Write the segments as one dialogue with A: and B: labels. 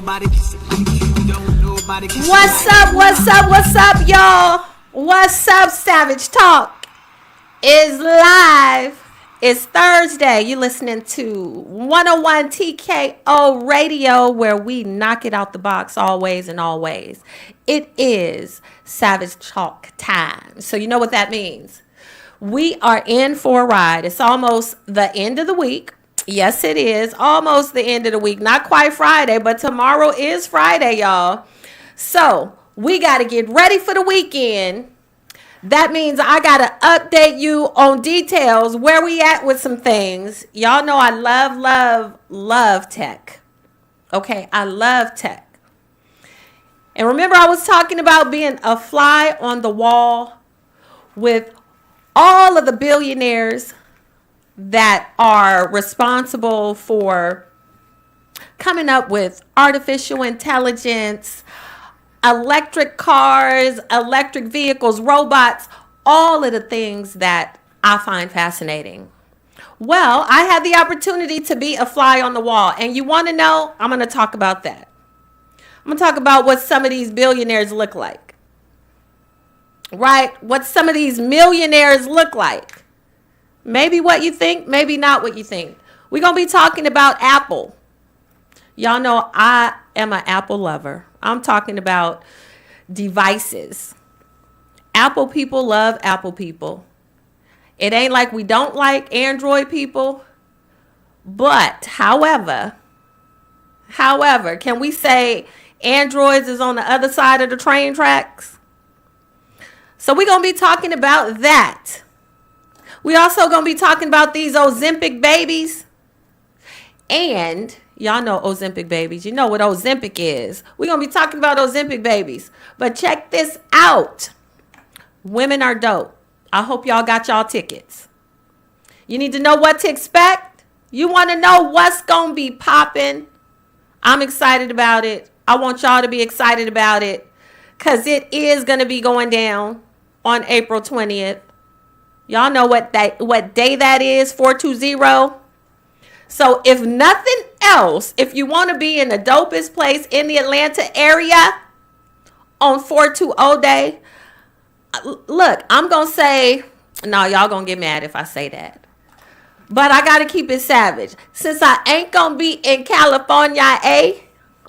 A: What's up, y'all? What's up, Savage Talk is live. It's Thursday. You're listening to 101 TKO Radio, where we knock it out the box always and always. It is Savage Talk time. So you know what that means. We are in for a ride. It's almost the end of the week. Yes, it is. Almost the end of the week. Not quite Friday, but tomorrow is Friday, y'all. So we got to get ready for the weekend. That means I got to update you on details, where we at with some things. Y'all know I love tech. Okay, I love tech. And remember, I was talking about being a fly on the wall with all of the billionaires that are responsible for coming up with artificial intelligence, electric cars, electric vehicles, robots, all of the things that I find fascinating. Well, I had the opportunity to be a fly on the wall. And you want to know? I'm going to talk about that. I'm going to talk about what some of these billionaires look like. Right? What some of these millionaires look like. Maybe what you think, maybe not what you think. We're going to be talking about Apple. Y'all know I am an Apple lover. I'm talking about devices. Apple people love Apple people. It ain't like we don't like Android people. But, however, can we say Androids is on the other side of the train tracks? So we're going to be talking about that. We also going to be talking about these Ozempic babies. And y'all know Ozempic babies. You know what Ozempic is. We're going to be talking about Ozempic babies. But check this out. Women are dope. I hope y'all got y'all tickets. You need to know what to expect. You want to know what's going to be popping. I'm excited about it. I want y'all to be excited about it, because it is going to be going down on April 20th. Y'all know what day that is, 420. So if nothing else, if you want to be in the dopest place in the Atlanta area on 420 day, look, I'm going to say, no, y'all going to get mad if I say that. But I got to keep it savage. Since I ain't going to be in California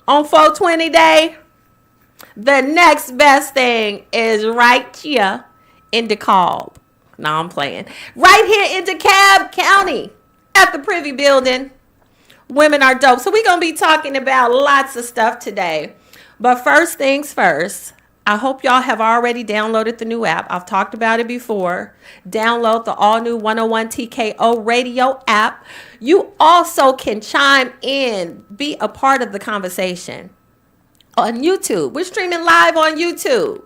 A: on 420 day, the next best thing is right here in DeKalb. No, I'm playing. Right here in DeKalb County at the Privy Building. Women are dope. So we're going to be talking about lots of stuff today. But first things first, I hope y'all have already downloaded the new app. I've talked about it before. Download the all-new 101 TKO Radio app. You also can chime in, be a part of the conversation on YouTube. We're streaming live on YouTube.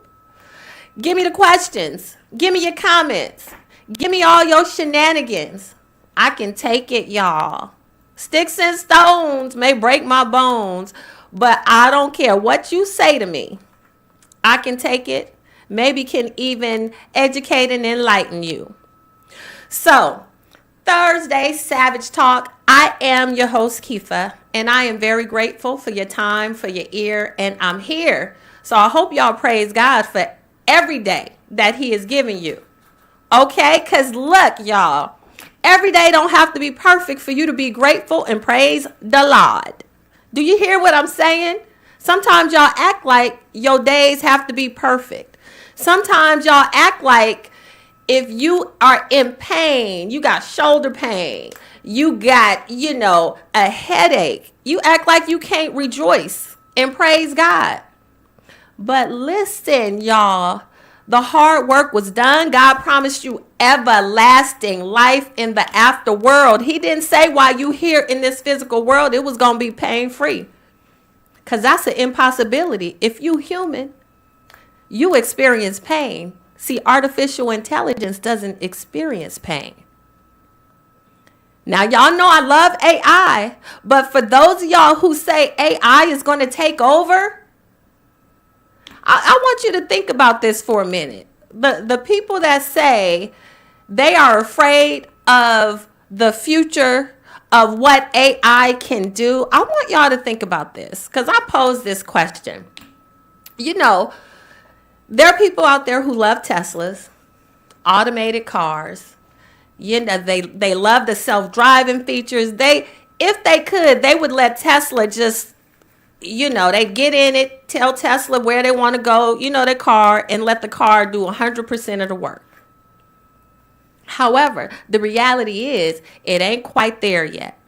A: Give me the questions. Give me your comments. Give me all your shenanigans. I can take it, y'all. Sticks and stones may break my bones, but I don't care what you say to me. I can take it. Maybe can even educate and enlighten you. So, Thursday, Savage Talk. I am your host, Keefa, and I am very grateful for your time, for your ear, and I'm here. So I hope y'all praise God for every day that he is giving you. Okay? Because look, y'all, every day don't have to be perfect for you to be grateful and praise the Lord. Do you hear what I'm saying? Sometimes y'all act like your days have to be perfect. Sometimes y'all act like if you are in pain, you got shoulder pain, you got, a headache, you act like you can't rejoice and praise God. But listen, y'all, the hard work was done. God promised you everlasting life in the afterworld. He didn't say while you here in this physical world, it was going to be pain-free. Because that's an impossibility. If you human, you experience pain. See, artificial intelligence doesn't experience pain. Now, y'all know I love AI. But for those of y'all who say AI is going to take over, I want you to think about this for a minute. The people that say they are afraid of the future of what AI can do, I want y'all to think about this because I posed this question. You know, there are people out there who love Teslas, automated cars. You know, they love the self-driving features. If they could, they would let Tesla just, you know, they get in it, tell Tesla where they want to go, you know, their car, and let the car do 100% of the work. However, the reality is it ain't quite there yet.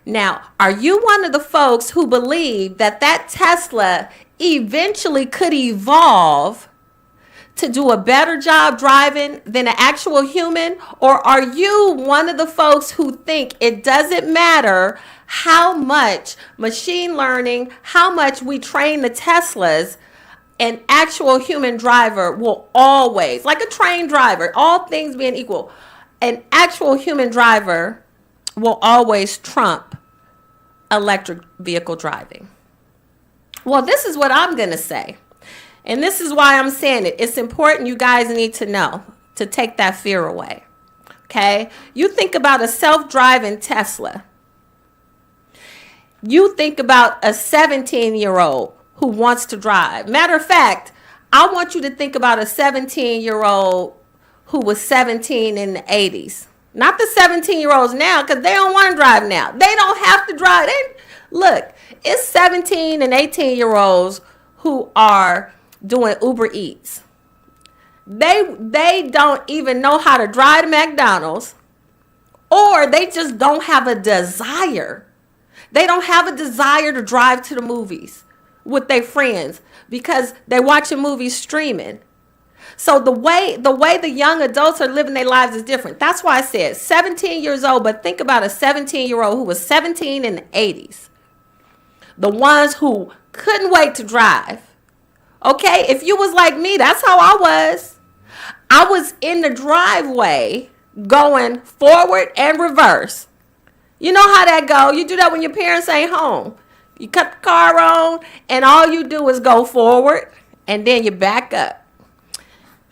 A: Now, are you one of the folks who believe that Tesla eventually could evolve to do a better job driving than an actual human? Or are you one of the folks who think it doesn't matter how much machine learning, how much we train the Teslas, an actual human driver will always, like a trained driver, all things being equal, an actual human driver will always trump electric vehicle driving? Well, this is what I'm going to say. And this is why I'm saying it. It's important, you guys need to know, to take that fear away. Okay? You think about a self-driving Tesla. You think about a 17-year-old who wants to drive. Matter of fact, I want you to think about a 17-year-old who was 17 in the 80s. Not the 17-year-olds now, because they don't want to drive now. They don't have to drive. Look, it's 17 and 18-year-olds who are doing Uber Eats. They don't even know how to drive to McDonald's, or they just don't have a desire. They don't have a desire to drive to the movies with their friends because they're watching movies streaming. So the way the young adults are living their lives is different. That's why I said 17 years old, but think about a 17-year-old who was 17 in the 80s. The ones who couldn't wait to drive. Okay, if you was like me, that's how I was. I was in the driveway going forward and reverse. You know how that go. You do that when your parents ain't home. You cut the car on and all you do is go forward and then you back up.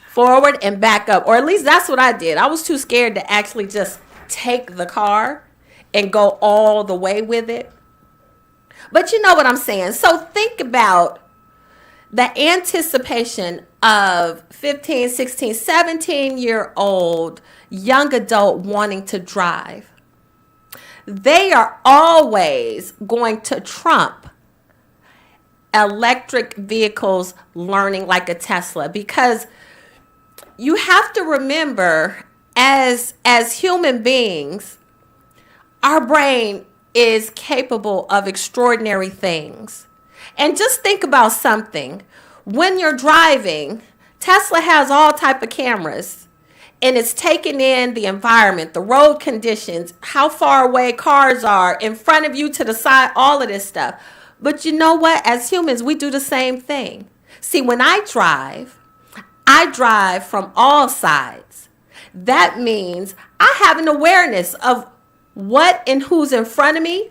A: Forward and back up. Or at least that's what I did. I was too scared to actually just take the car and go all the way with it. But you know what I'm saying. So think about the anticipation of 15, 16, 17-year-old young adult wanting to drive. They are always going to trump electric vehicles learning like a Tesla, because you have to remember, as human beings, our brain is capable of extraordinary things. And just think about something. When you're driving, Tesla has all type of cameras, and it's taking in the environment, the road conditions, how far away cars are, in front of you, to the side, all of this stuff. But you know what? As humans, we do the same thing. See, when I drive from all sides. That means I have an awareness of what and who's in front of me,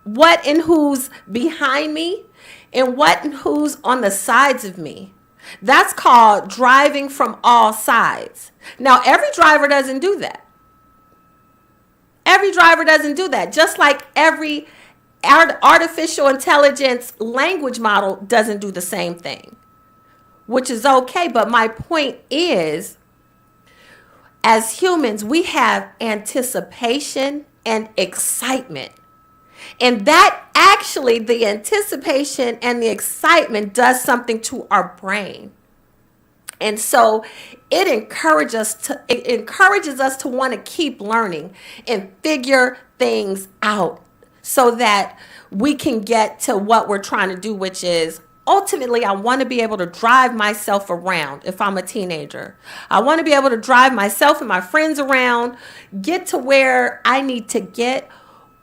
A: what and who's behind me, and what and who's on the sides of me. That's called driving from all sides. Now, every driver doesn't do that. Every driver doesn't do that. Just like every artificial intelligence language model doesn't do the same thing, which is okay. But my point is, as humans, we have anticipation and excitement. And that actually, the anticipation and the excitement does something to our brain. And so it encourages us to want to keep learning and figure things out so that we can get to what we're trying to do, which is ultimately, I want to be able to drive myself around if I'm a teenager. I want to be able to drive myself and my friends around, get to where I need to get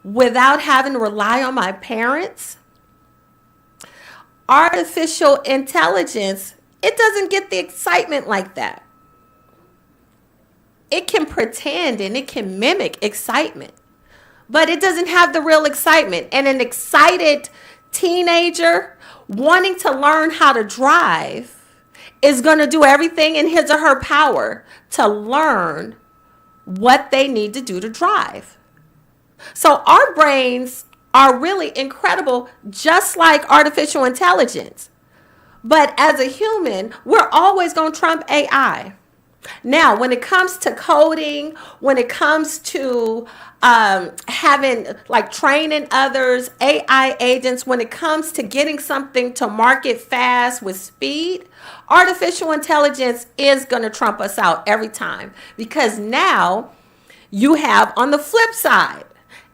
A: without having to rely on my parents. Artificial intelligence, it doesn't get the excitement like that. It can pretend and it can mimic excitement, but it doesn't have the real excitement. And an excited teenager wanting to learn how to drive is going to do everything in his or her power to learn what they need to do to drive. So our brains are really incredible, just like artificial intelligence. But as a human, we're always going to trump AI. Now, when it comes to coding, when it comes to having like training others, AI agents, when it comes to getting something to market fast with speed, artificial intelligence is going to trump us out every time, because now you have on the flip side,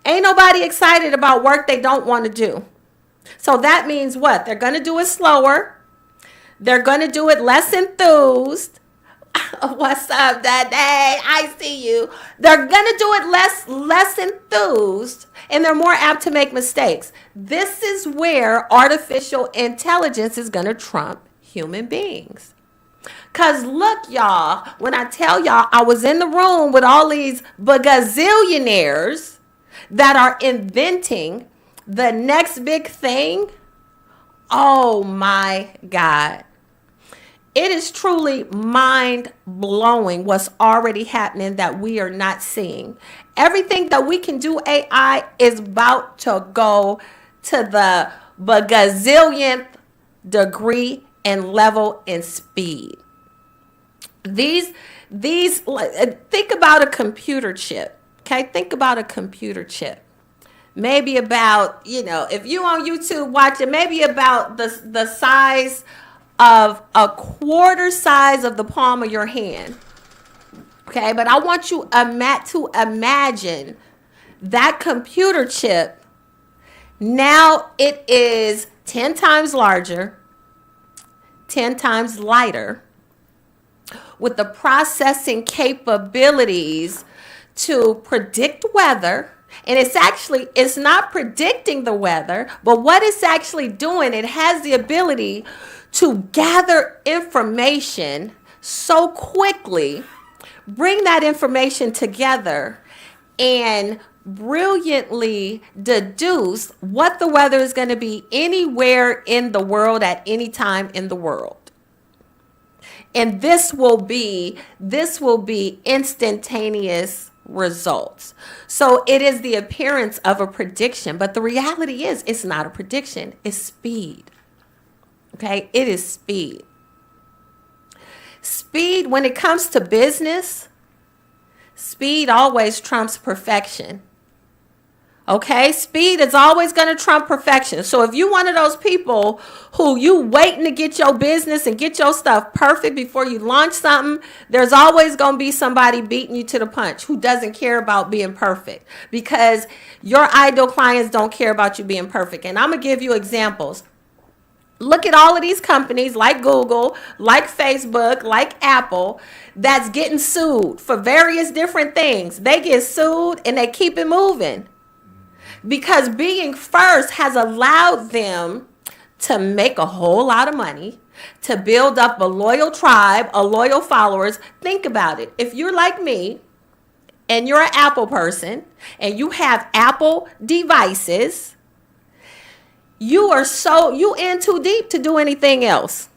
A: ain't nobody excited about work they don't want to do. So that means what? They're going to do it slower. They're going to do it less enthused. What's up, Daddy? I see you. They're gonna do it less enthused, and they're more apt to make mistakes. This is where artificial intelligence is gonna trump human beings. Cause look, y'all, when I tell y'all I was in the room with all these bagazillionaires that are inventing the next big thing, oh my God. It is truly mind blowing what's already happening that we are not seeing. Everything that we can do AI is about to go to the bagazillionth degree and level and speed. These think about a computer chip. Okay, think about a computer chip. Maybe about, if you on YouTube watching, maybe about the size of a quarter size of the palm of your hand. Okay, but I want you to imagine that computer chip. Now it is 10 times larger, 10 times lighter, with the processing capabilities to predict weather. And it's not predicting the weather, but what it's actually doing, it has the ability to gather information so quickly, bring that information together, and brilliantly deduce what the weather is going to be anywhere in the world at any time in the world. And this will be instantaneous results. So it is the appearance of a prediction, but the reality is it's not a prediction, it's speed. Okay, it is speed. Speed, when it comes to business, speed always trumps perfection. Okay, speed is always going to trump perfection. So if you're one of those people who you waiting to get your business and get your stuff perfect before you launch something, there's always going to be somebody beating you to the punch who doesn't care about being perfect, because your ideal clients don't care about you being perfect. And I'm going to give you examples. Look at all of these companies like Google, like Facebook, like Apple, that's getting sued for various different things. They get sued and they keep it moving, because being first has allowed them to make a whole lot of money, to build up a loyal tribe, a loyal followers. Think about it. If you're like me and you're an Apple person and you have Apple devices, you in too deep to do anything else.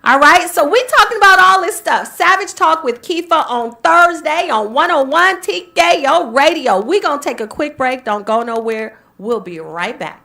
A: All right, so we talking about all this stuff. Savage Talk with Keefa on Thursday on 101 TKO Radio. We gonna take a quick break. Don't go nowhere. We'll be right back.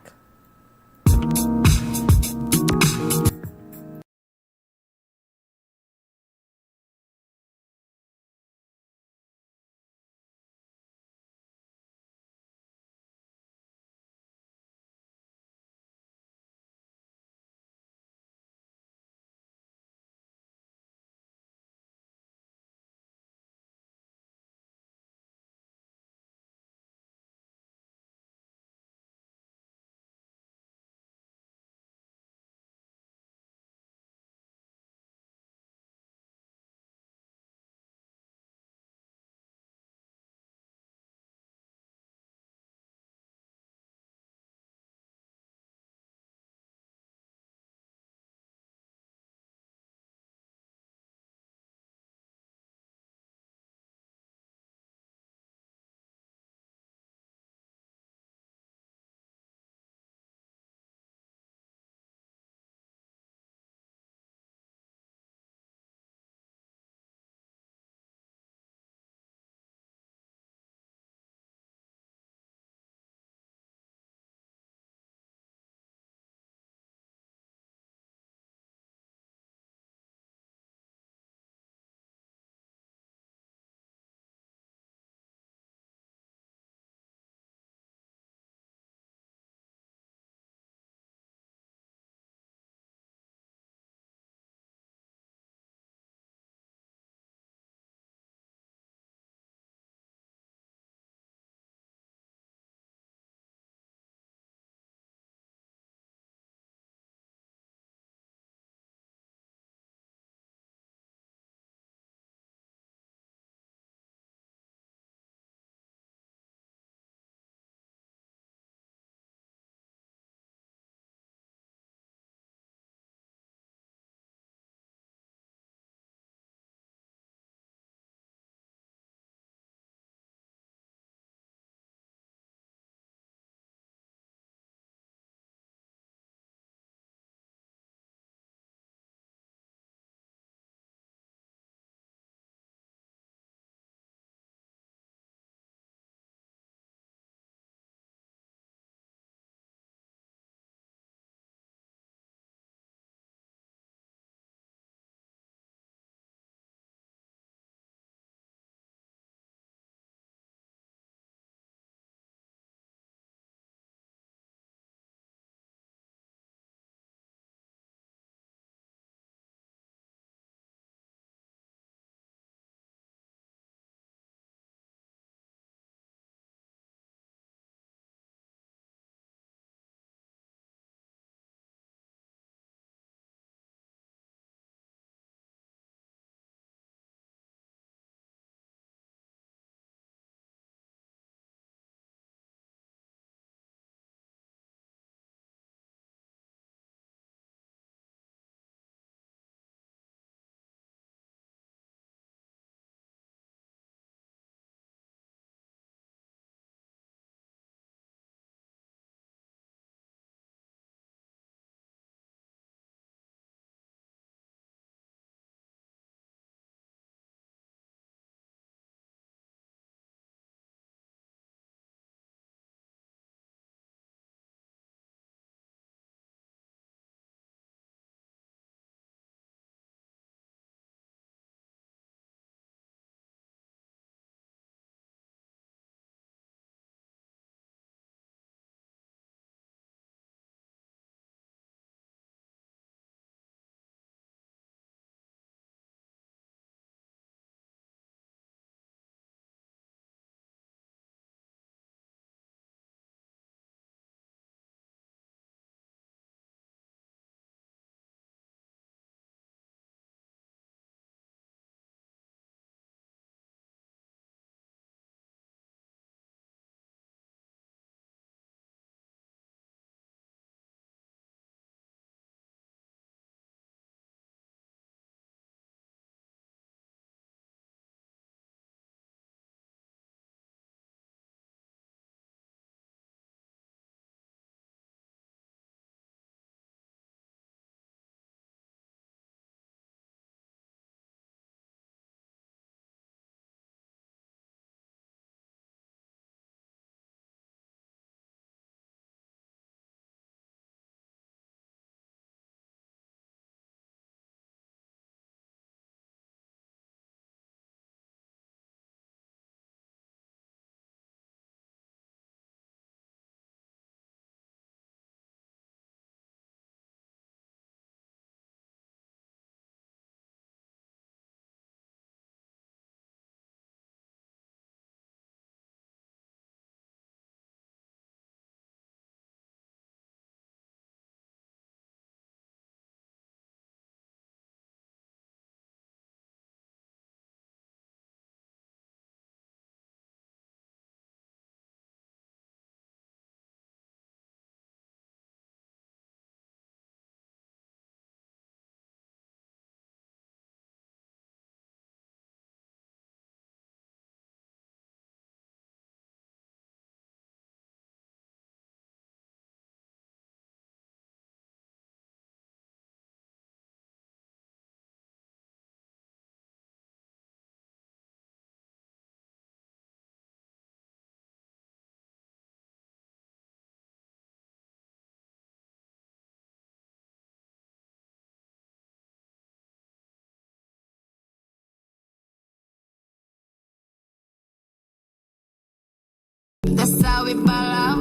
B: That's how we ball out.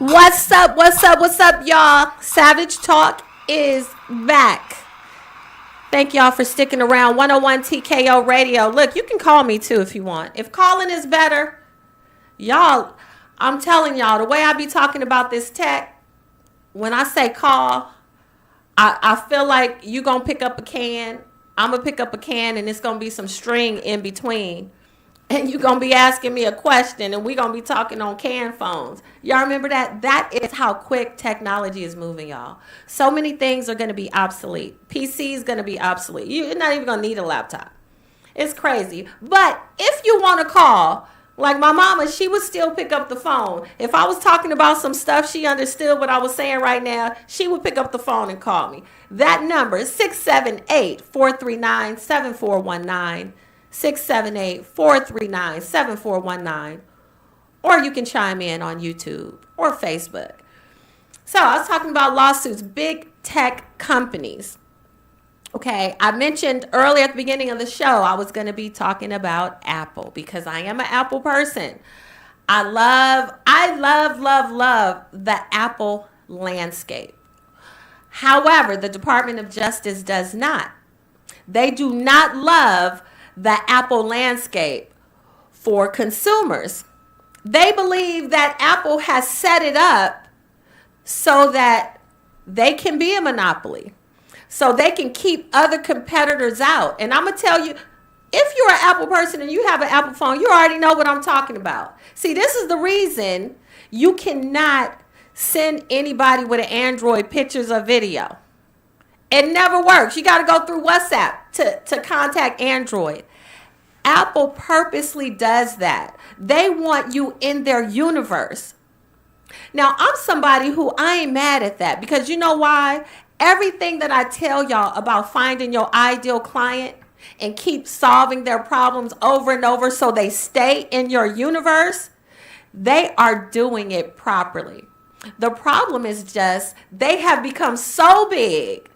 A: What's up? What's up? What's up, y'all? Savage Talk is back. Thank y'all for sticking around. 101 TKO Radio. Look, you can call me too if you want. If calling is better, y'all, I'm telling y'all, the way I be talking about this tech, when I say call, I feel like you going to pick up a can. I'm going to pick up a can and it's going to be some string in between. And you're going to be asking me a question and we're going to be talking on can phones. Y'all remember that? That is how quick technology is moving, y'all. So many things are going to be obsolete. PC is going to be obsolete. You're not even going to need a laptop. It's crazy. But if you want to call, like my mama, she would still pick up the phone. If I was talking about some stuff, she understood what I was saying right now, she would pick up the phone and call me. That number is 678-439-7419. 678-439-7419. Or you can chime in on YouTube or Facebook. So I was talking about lawsuits, big tech companies. Okay, I mentioned earlier at the beginning of the show, I was going to be talking about Apple because I am an Apple person. I love the Apple landscape. However, the Department of Justice does not. They do not love the Apple landscape for consumers. They believe that Apple has set it up so that they can be a monopoly, so they can keep other competitors out. And I'm going to tell you, if you're an Apple person and you have an Apple phone, you already know what I'm talking about. See, this is the reason you cannot send anybody with an Android pictures or video. It never works. You got to go through WhatsApp to contact Android. Apple purposely does that. They want you in their universe. Now, I'm somebody who I ain't mad at that because you know why? Everything that I tell y'all about finding your ideal client and keep solving their problems over and over so they stay in your universe, they are doing it properly. The problem is just they have become so big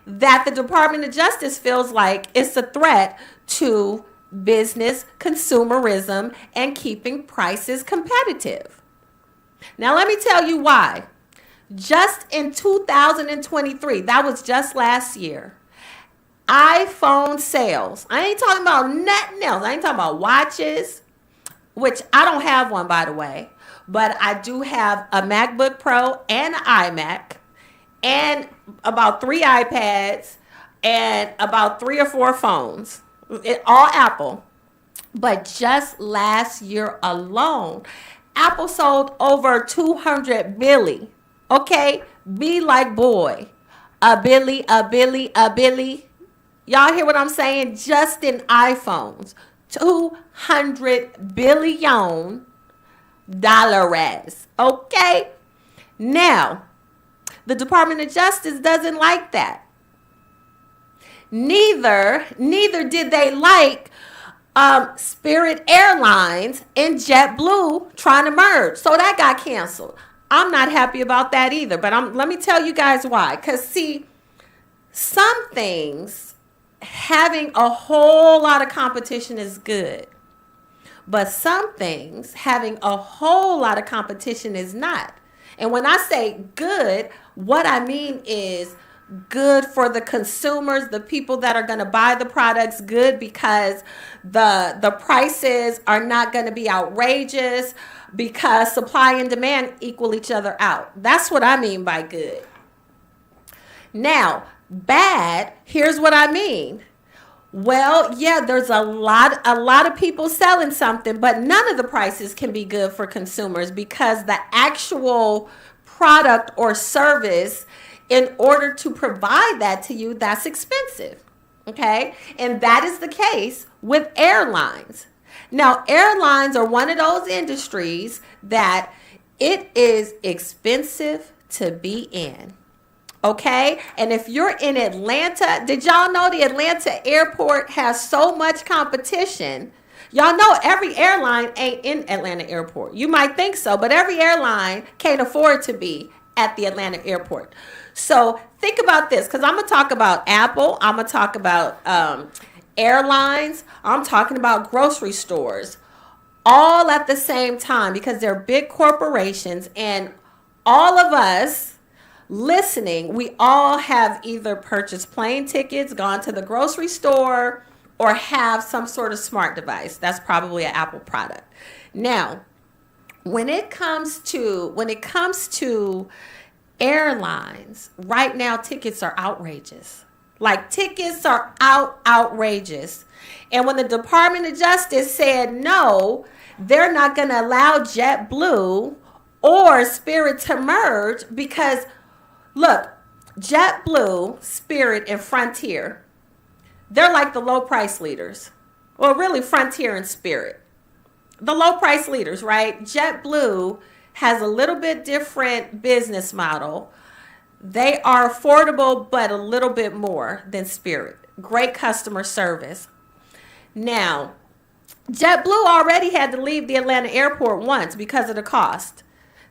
A: that the Department of Justice feels like it's a threat to business, consumerism, and keeping prices competitive. Now, let me tell you why. Just in 2023, that was just last year, iPhone sales, I ain't talking about nothing else. I ain't talking about watches, which I don't have one, by the way, but I do have a MacBook Pro and an iMac and about 3 iPads and about 3 or 4 phones. All Apple. But just last year alone, Apple sold over 200 billy. Okay? Be like boy. A billy. Y'all hear what I'm saying? Just in iPhones. $200 billion. Okay? Now, the Department of Justice doesn't like that. Neither did they like Spirit Airlines and JetBlue trying to merge. So that got canceled. I'm not happy about that either. But let me tell you guys why. Because, see, some things, having a whole lot of competition is good. But some things, having a whole lot of competition is not. And when I say good, what I mean is good for the consumers, the people that are going to buy the products, good because the prices are not going to be outrageous because supply and demand equal each other out. That's what I mean by good. Now, bad, here's what I mean. Well, yeah, there's a lot of people selling something, but none of the prices can be good for consumers because the actual product or service, in order to provide that to you, that's expensive. Okay? And that is the case with airlines. Now, airlines are one of those industries that it is expensive to be in. Okay? And if you're in Atlanta, did y'all know the Atlanta airport has so much competition? Y'all know every airline ain't in Atlanta airport. You might think so, but every airline can't afford to be at the Atlanta airport. So think about this, because I'm going to talk about Apple. I'm going to talk about airlines. I'm talking about grocery stores. all at the same time because they're big corporations, and all of us listening, we all have either purchased plane tickets, gone to the grocery store, or have some sort of smart device. That's probably an Apple product. Now, when it comes to airlines, right now tickets are outrageous. Like, tickets are outrageous. And when the Department of Justice said no, they're not going to allow JetBlue or Spirit to merge because, look, JetBlue, Spirit, and Frontier, they're like the low price leaders. Well, really, Frontier and Spirit. The low price leaders, right? JetBlue has a little bit different business model. They are affordable, but a little bit more than Spirit. Great customer service. Now, JetBlue already had to leave the Atlanta airport once because of the cost.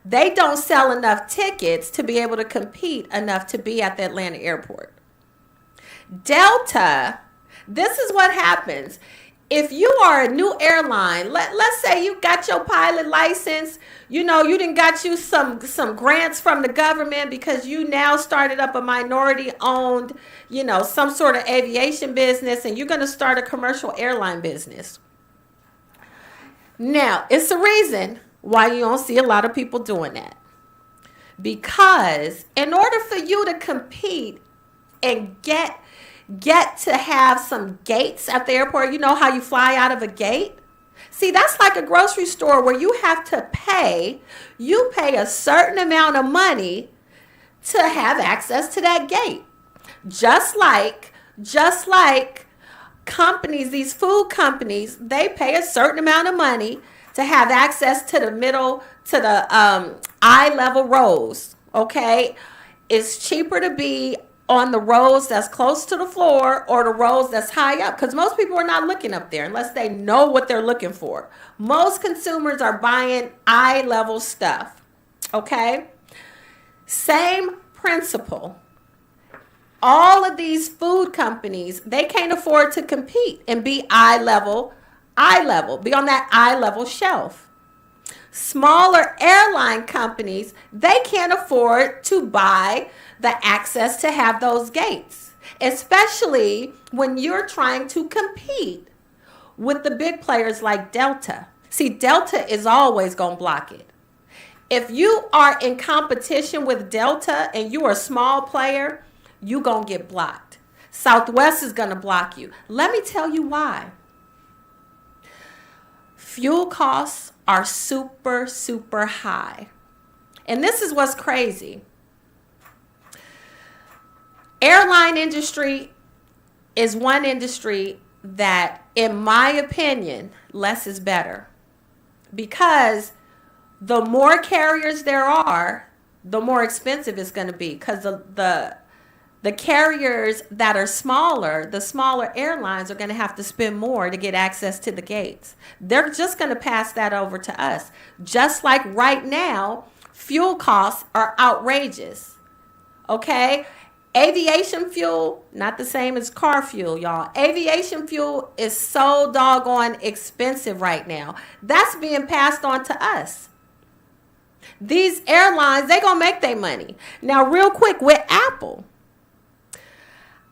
A: They don't sell enough tickets to be able to compete enough to be at the Atlanta airport. Delta, this is what happens. If you are a new airline, let's say you got your pilot license, you didn't got you some grants from the government because you now started up a minority owned, some sort of aviation business, and you're going to start a commercial airline business. Now, it's a reason why you don't see a lot of people doing that. Because in order for you to compete and get to have some gates at the airport, you know how you fly out of a gate? See, that's like a grocery store where you have to pay. You pay a certain amount of money to have access to that gate. Just like companies, these food companies, they pay a certain amount of money to have access to the eye level rows. Okay, it's cheaper to be on the rows that's close to the floor or the rows that's high up, because most people are not looking up there unless they know what they're looking for. Most consumers are buying eye level stuff. Okay, same principle. All of these food companies, they can't afford to compete and be eye level, be on that eye level shelf. Smaller airline companies, they can't afford to buy the access to have those gates, especially when you're trying to compete with the big players like Delta. See, Delta is always going to block it. If you are in competition with Delta and you are a small player, you're going to get blocked. Southwest is going to block you. Let me tell you why. Fuel costs are super, super high. And this is what's crazy. Airline industry is one industry that, in my opinion, less is better. Because the more carriers there are, the more expensive it's going to be. Because the carriers that are smaller, the smaller airlines are going to have to spend more to get access to the gates. They're just going to pass that over to us. Just like right now, fuel costs are outrageous. Okay? Aviation fuel, not the same as car fuel, y'all. Aviation fuel is so doggone expensive right now. That's being passed on to us. These airlines, they going to make their money. Now, real quick, with Apple,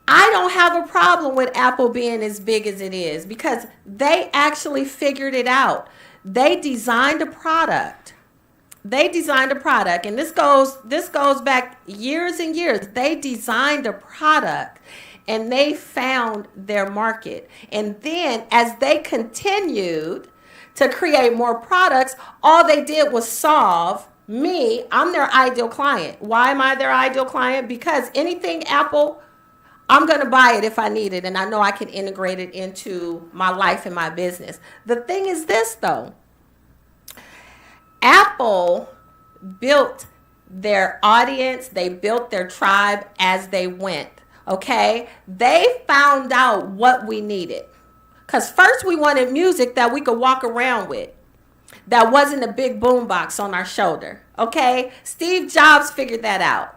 A: I don't have a problem with Apple being as big as it is because they actually figured it out. They designed a product. And this goes back years and years. They designed a product and they found their market. And then as they continued to create more products, all they did was solve me. I'm their ideal client. Why am I their ideal client? Because anything Apple, I'm going to buy it if I need it, and I know I can integrate it into my life and my business. The thing is this, though. Apple built their audience. They built their tribe as they went, okay? They found out what we needed. Because first we wanted music that we could walk around with, that wasn't a big boombox on our shoulder, okay? Steve Jobs figured that out.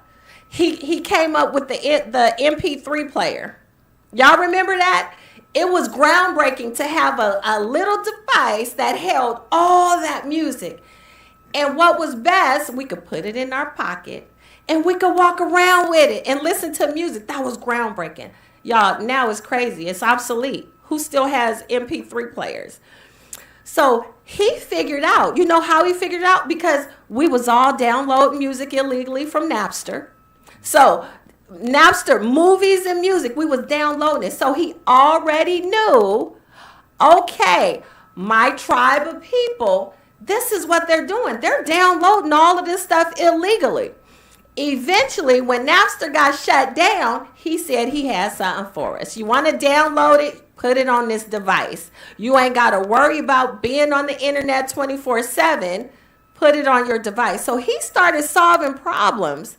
A: He came up with the MP3 player. Y'all remember that? It was groundbreaking to have a little device that held all that music. And what was best, we could put it in our pocket and we could walk around with it and listen to music. That was groundbreaking. Y'all, now it's crazy. It's obsolete. Who still has MP3 players? So he figured out, you know how he figured out? Because we was all downloading music illegally from Napster. So Napster, movies and music, we was downloading it. So he already knew, okay, my tribe of people, this is what they're doing. They're downloading all of this stuff illegally. Eventually, when Napster got shut down, he said he had something for us. You want to download it? Put it on this device. You ain't got to worry about being on the internet 24/7. Put it on your device. So he started solving problems,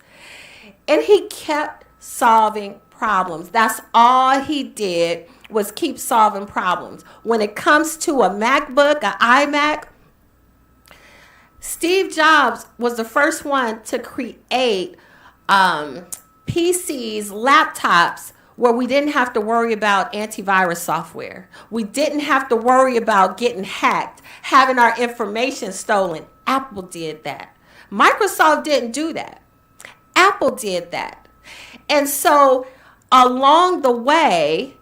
A: and he kept solving problems. That's all he did, was keep solving problems. When it comes to a MacBook, an iMac, Steve Jobs was the first one to create PCs, laptops, where we didn't have to worry about antivirus software. We didn't have to worry about getting hacked, having our information stolen. Apple did that. Microsoft didn't do that. Apple did that. And so along the way,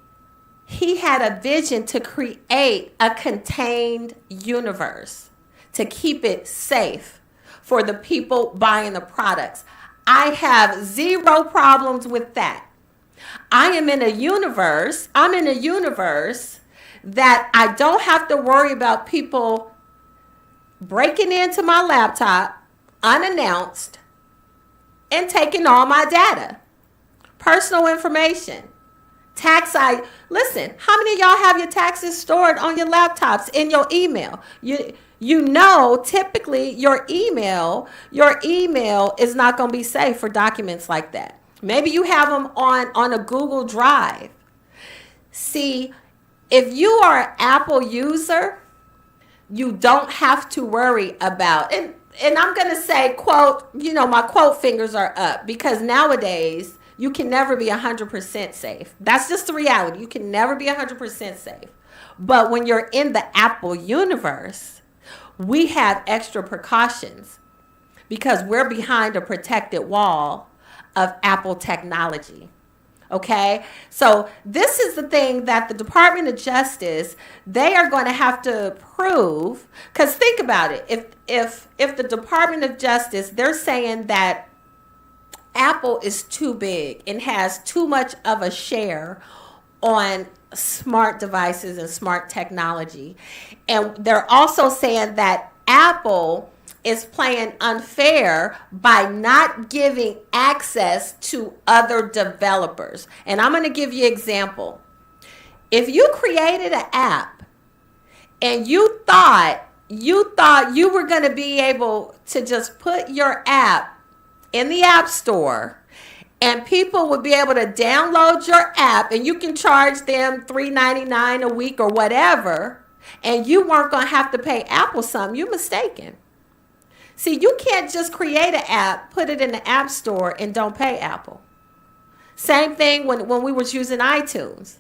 A: he had a vision to create a contained universe, to keep it safe for the people buying the products. I have zero problems with that. I'm in a universe that I don't have to worry about people breaking into my laptop unannounced and taking all my data, personal information, tax ID. Listen, how many of y'all have your taxes stored on your laptops in your email? You know, typically your email is not going to be safe for documents like that. Maybe you have them on a Google Drive. See, if you are an Apple user, you don't have to worry about, and I'm going to say, quote, you know, my quote fingers are up, because nowadays you can never be 100% safe. That's just the reality. You can never be 100% safe. But when you're in the Apple universe, we have extra precautions because we're behind a protected wall of Apple technology. Okay, so this is the thing that the Department of Justice, they are going to have to prove. Because think about it, if the Department of Justice, they're saying that Apple is too big and has too much of a share on smart devices and smart technology, and they're also saying that Apple is playing unfair by not giving access to other developers. And I'm going to give you an example. If you created an app and you thought you were going to be able to just put your app in the App Store and people would be able to download your app and you can charge them $3.99 a week or whatever, and you weren't going to have to pay Apple something, you're mistaken. See, you can't just create an app, put it in the App Store, and don't pay Apple. Same thing when we was using iTunes.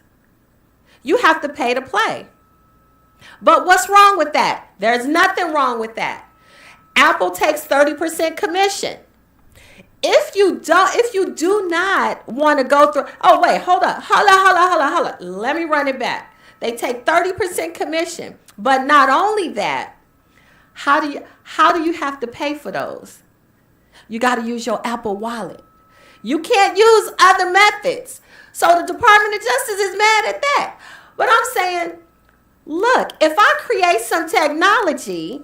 A: You have to pay to play. But what's wrong with that? There's nothing wrong with that. Apple takes 30% commission. If you do not want to go through, oh wait, hold up. Let me run it back. They take 30% commission. But not only that, how do you have to pay for those? You got to use your Apple Wallet. You can't use other methods. So the Department of Justice is mad at that. But I'm saying, look, if I create some technology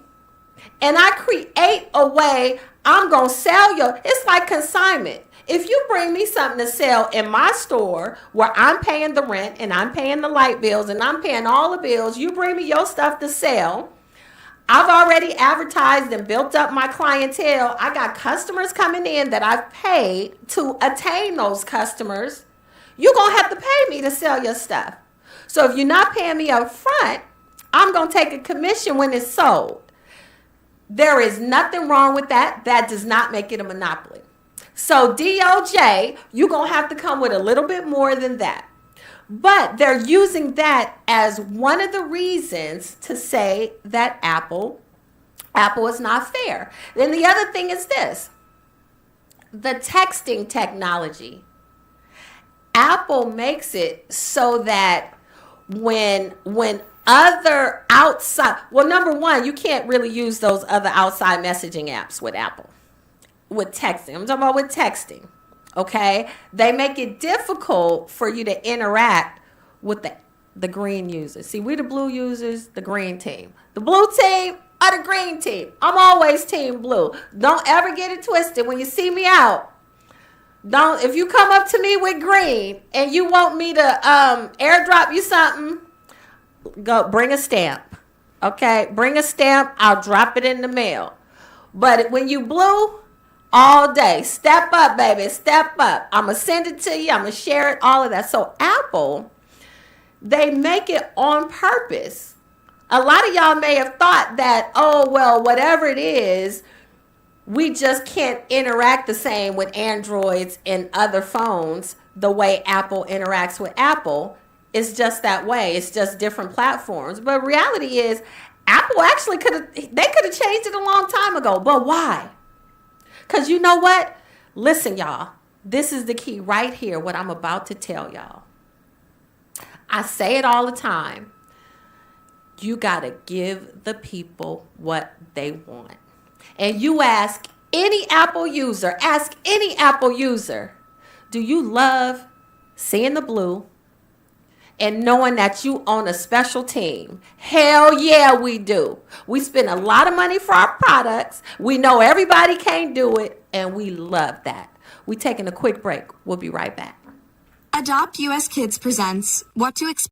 A: and I create a way, I'm going to sell it's like consignment. If you bring me something to sell in my store where I'm paying the rent and I'm paying the light bills and I'm paying all the bills, you bring me your stuff to sell. I've already advertised and built up my clientele. I got customers coming in that I've paid to attain those customers. You're going to have to pay me to sell your stuff. So if you're not paying me up front, I'm going to take a commission when it's sold. There is nothing wrong with that. That does not make it a monopoly. So DOJ, you're going to have to come with a little bit more than that. But they're using that as one of the reasons to say that Apple is not fair. Then the other thing is this: the texting technology. Apple makes it so that when other outside, well, number one, you can't really use those other outside messaging apps with Apple with texting. I'm talking about with texting. Okay, they make it difficult for you to interact with the green users. See, we the blue users, the green team. The blue team or the green team. I'm always team blue. Don't ever get it twisted. When you see me out, don't, if you come up to me with green and you want me to airdrop you something, go bring a stamp. Okay, bring a stamp. I'll drop it in the mail. But when you blue, all day, step up, baby, step up. I'm gonna send it to you. I'm gonna share it. All of that. So Apple, they make it on purpose. A lot of y'all may have thought that, oh well, whatever it is, we just can't interact the same with Androids and other phones the way Apple interacts with Apple. It's just that way. It's just different platforms. But reality is, Apple actually could have changed it a long time ago. But why? Because you know what? Listen, y'all. This is the key right here, what I'm about to tell y'all. I say it all the time. You got to give the people what they want. And you ask any Apple user, do you love seeing the blue and knowing that you own a special team? Hell yeah, we do. We spend a lot of money for our products. We know everybody can't do it, and we love that. We taking a quick break. We'll be right back.
C: Adopt US Kids presents What to Expect.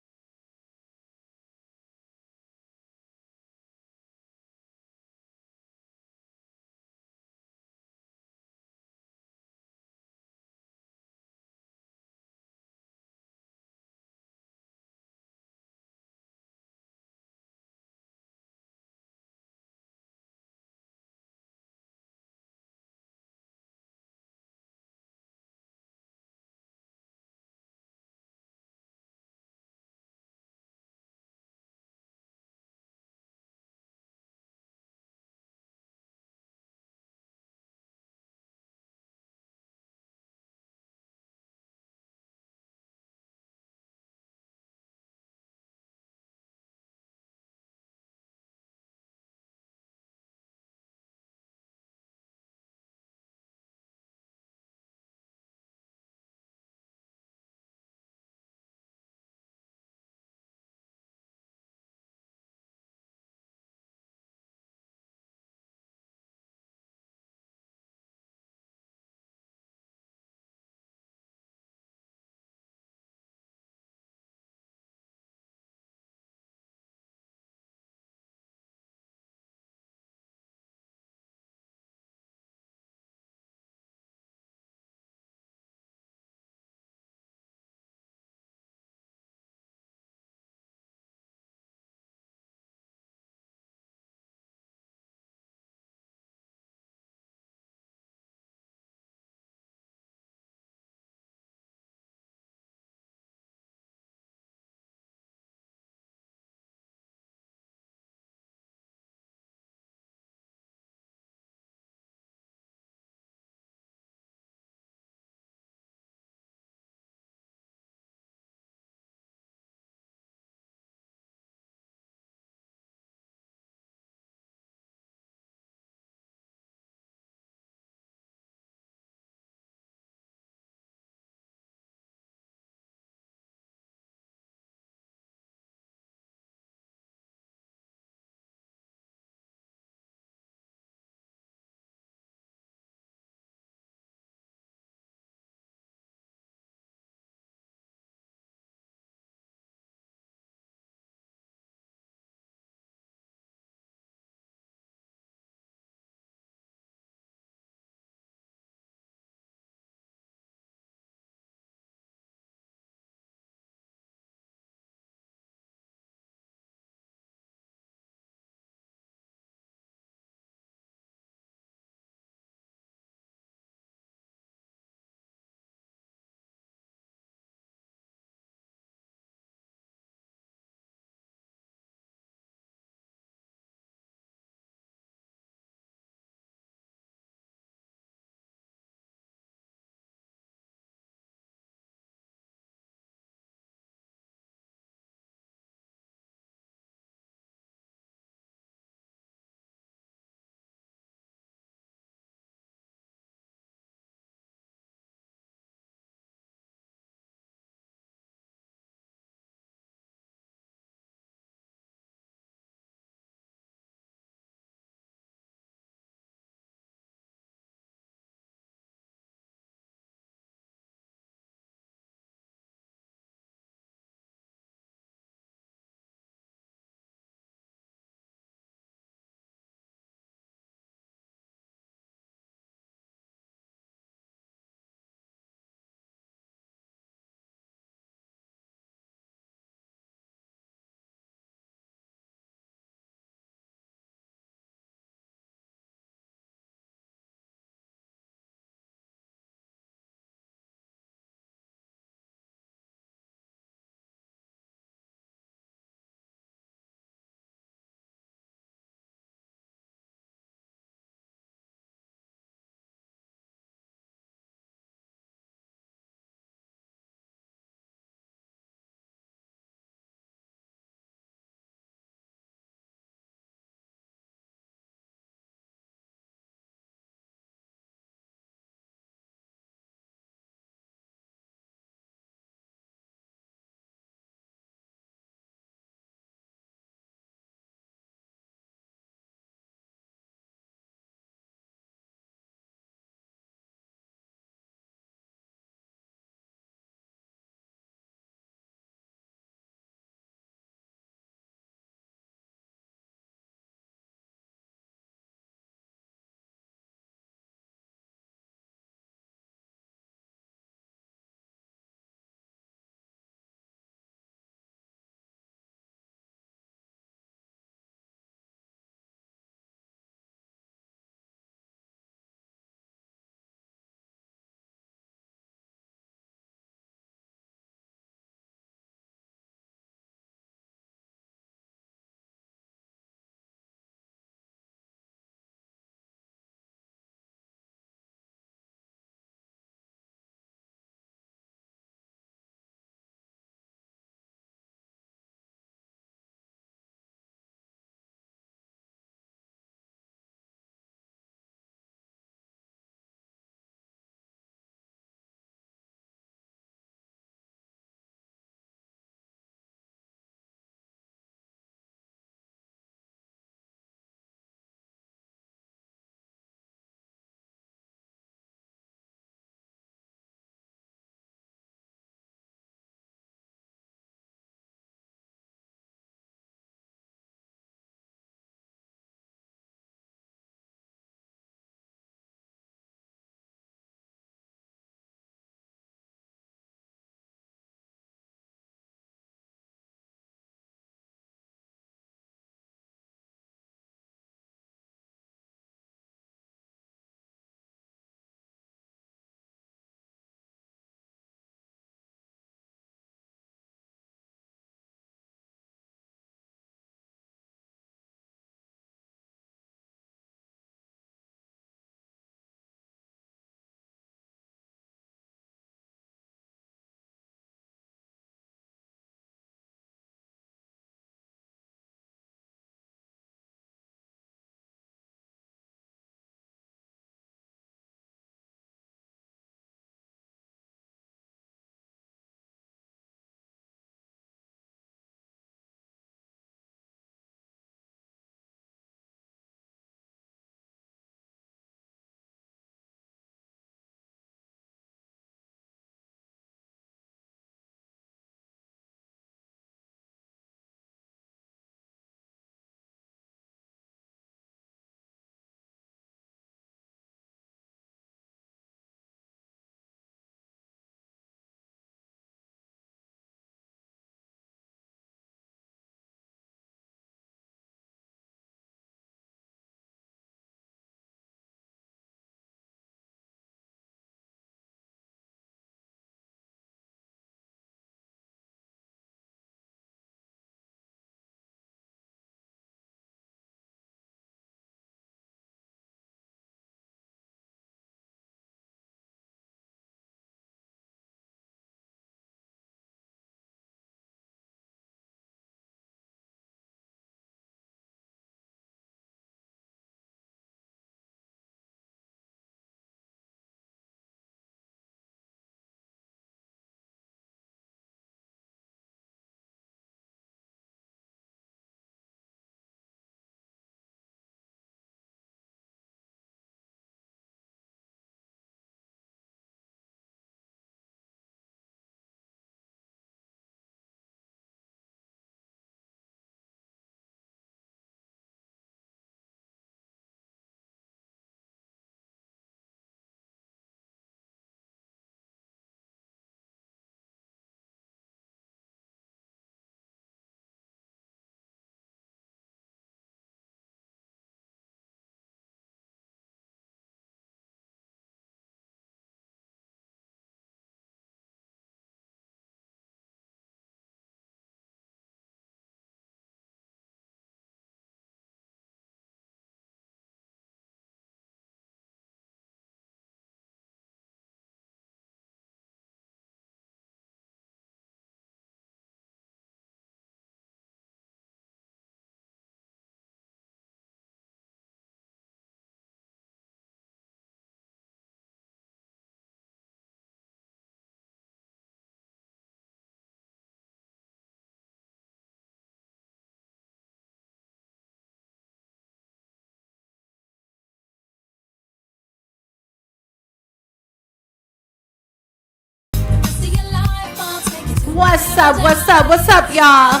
A: What's up? What's up? What's up, y'all?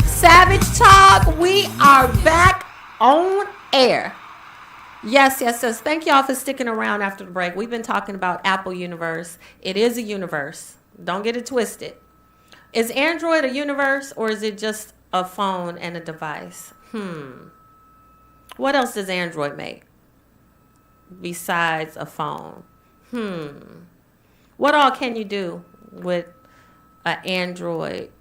A: Savage Talk. We are back on air. Yes. Thank y'all for sticking around after the break. We've been talking about Apple Universe. It is a universe. Don't get it twisted. Is Android a universe or is it just a phone and a device? What else does Android make besides a phone? What all can you do with an Android?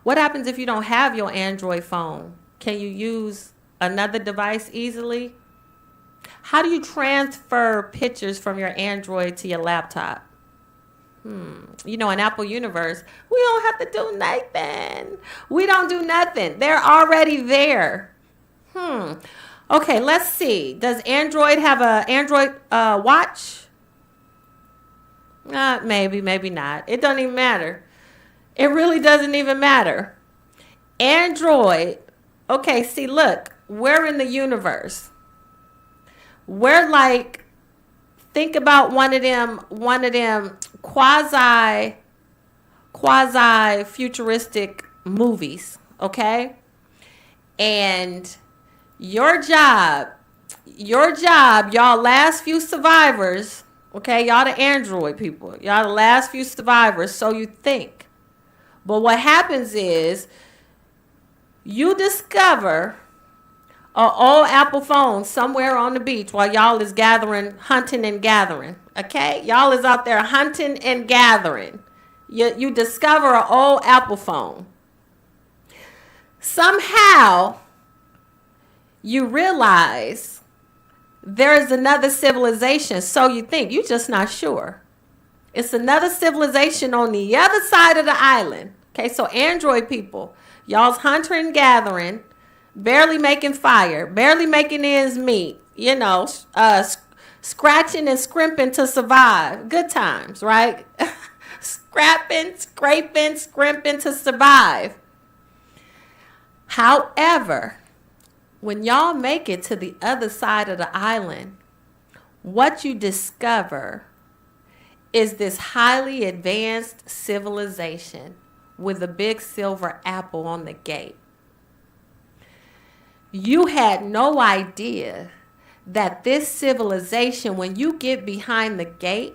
A: What happens if you don't have your Android phone? Can you use another device easily? How do you transfer pictures from your Android to your laptop? You know, in Apple Universe, we don't have to do nothing. We don't do nothing. They're already there. Okay, let's see. Does Android have a Android watch? Maybe not. It doesn't even matter. It really doesn't even matter. Android. Okay, see, look, we're in the universe. We're like, think about one of them quasi futuristic movies, okay? And your job, y'all last few survivors, okay? Y'all the Android people. Y'all the last few survivors, so you think. But what happens is you discover an old Apple phone somewhere on the beach while y'all is hunting and gathering. Okay? Y'all is out there hunting and gathering. You discover an old Apple phone. Somehow, you realize there is another civilization. So you think. You're just not sure. It's another civilization on the other side of the island. Okay? So Android people, y'all's hunting and gathering. Barely making fire, barely making ends meet, you know, scratching and scrimping to survive. Good times, right? Scrapping, scraping, scrimping to survive. However, when y'all make it to the other side of the island, what you discover is this highly advanced civilization with a big silver apple on the gate. You had no idea that this civilization, when you get behind the gate,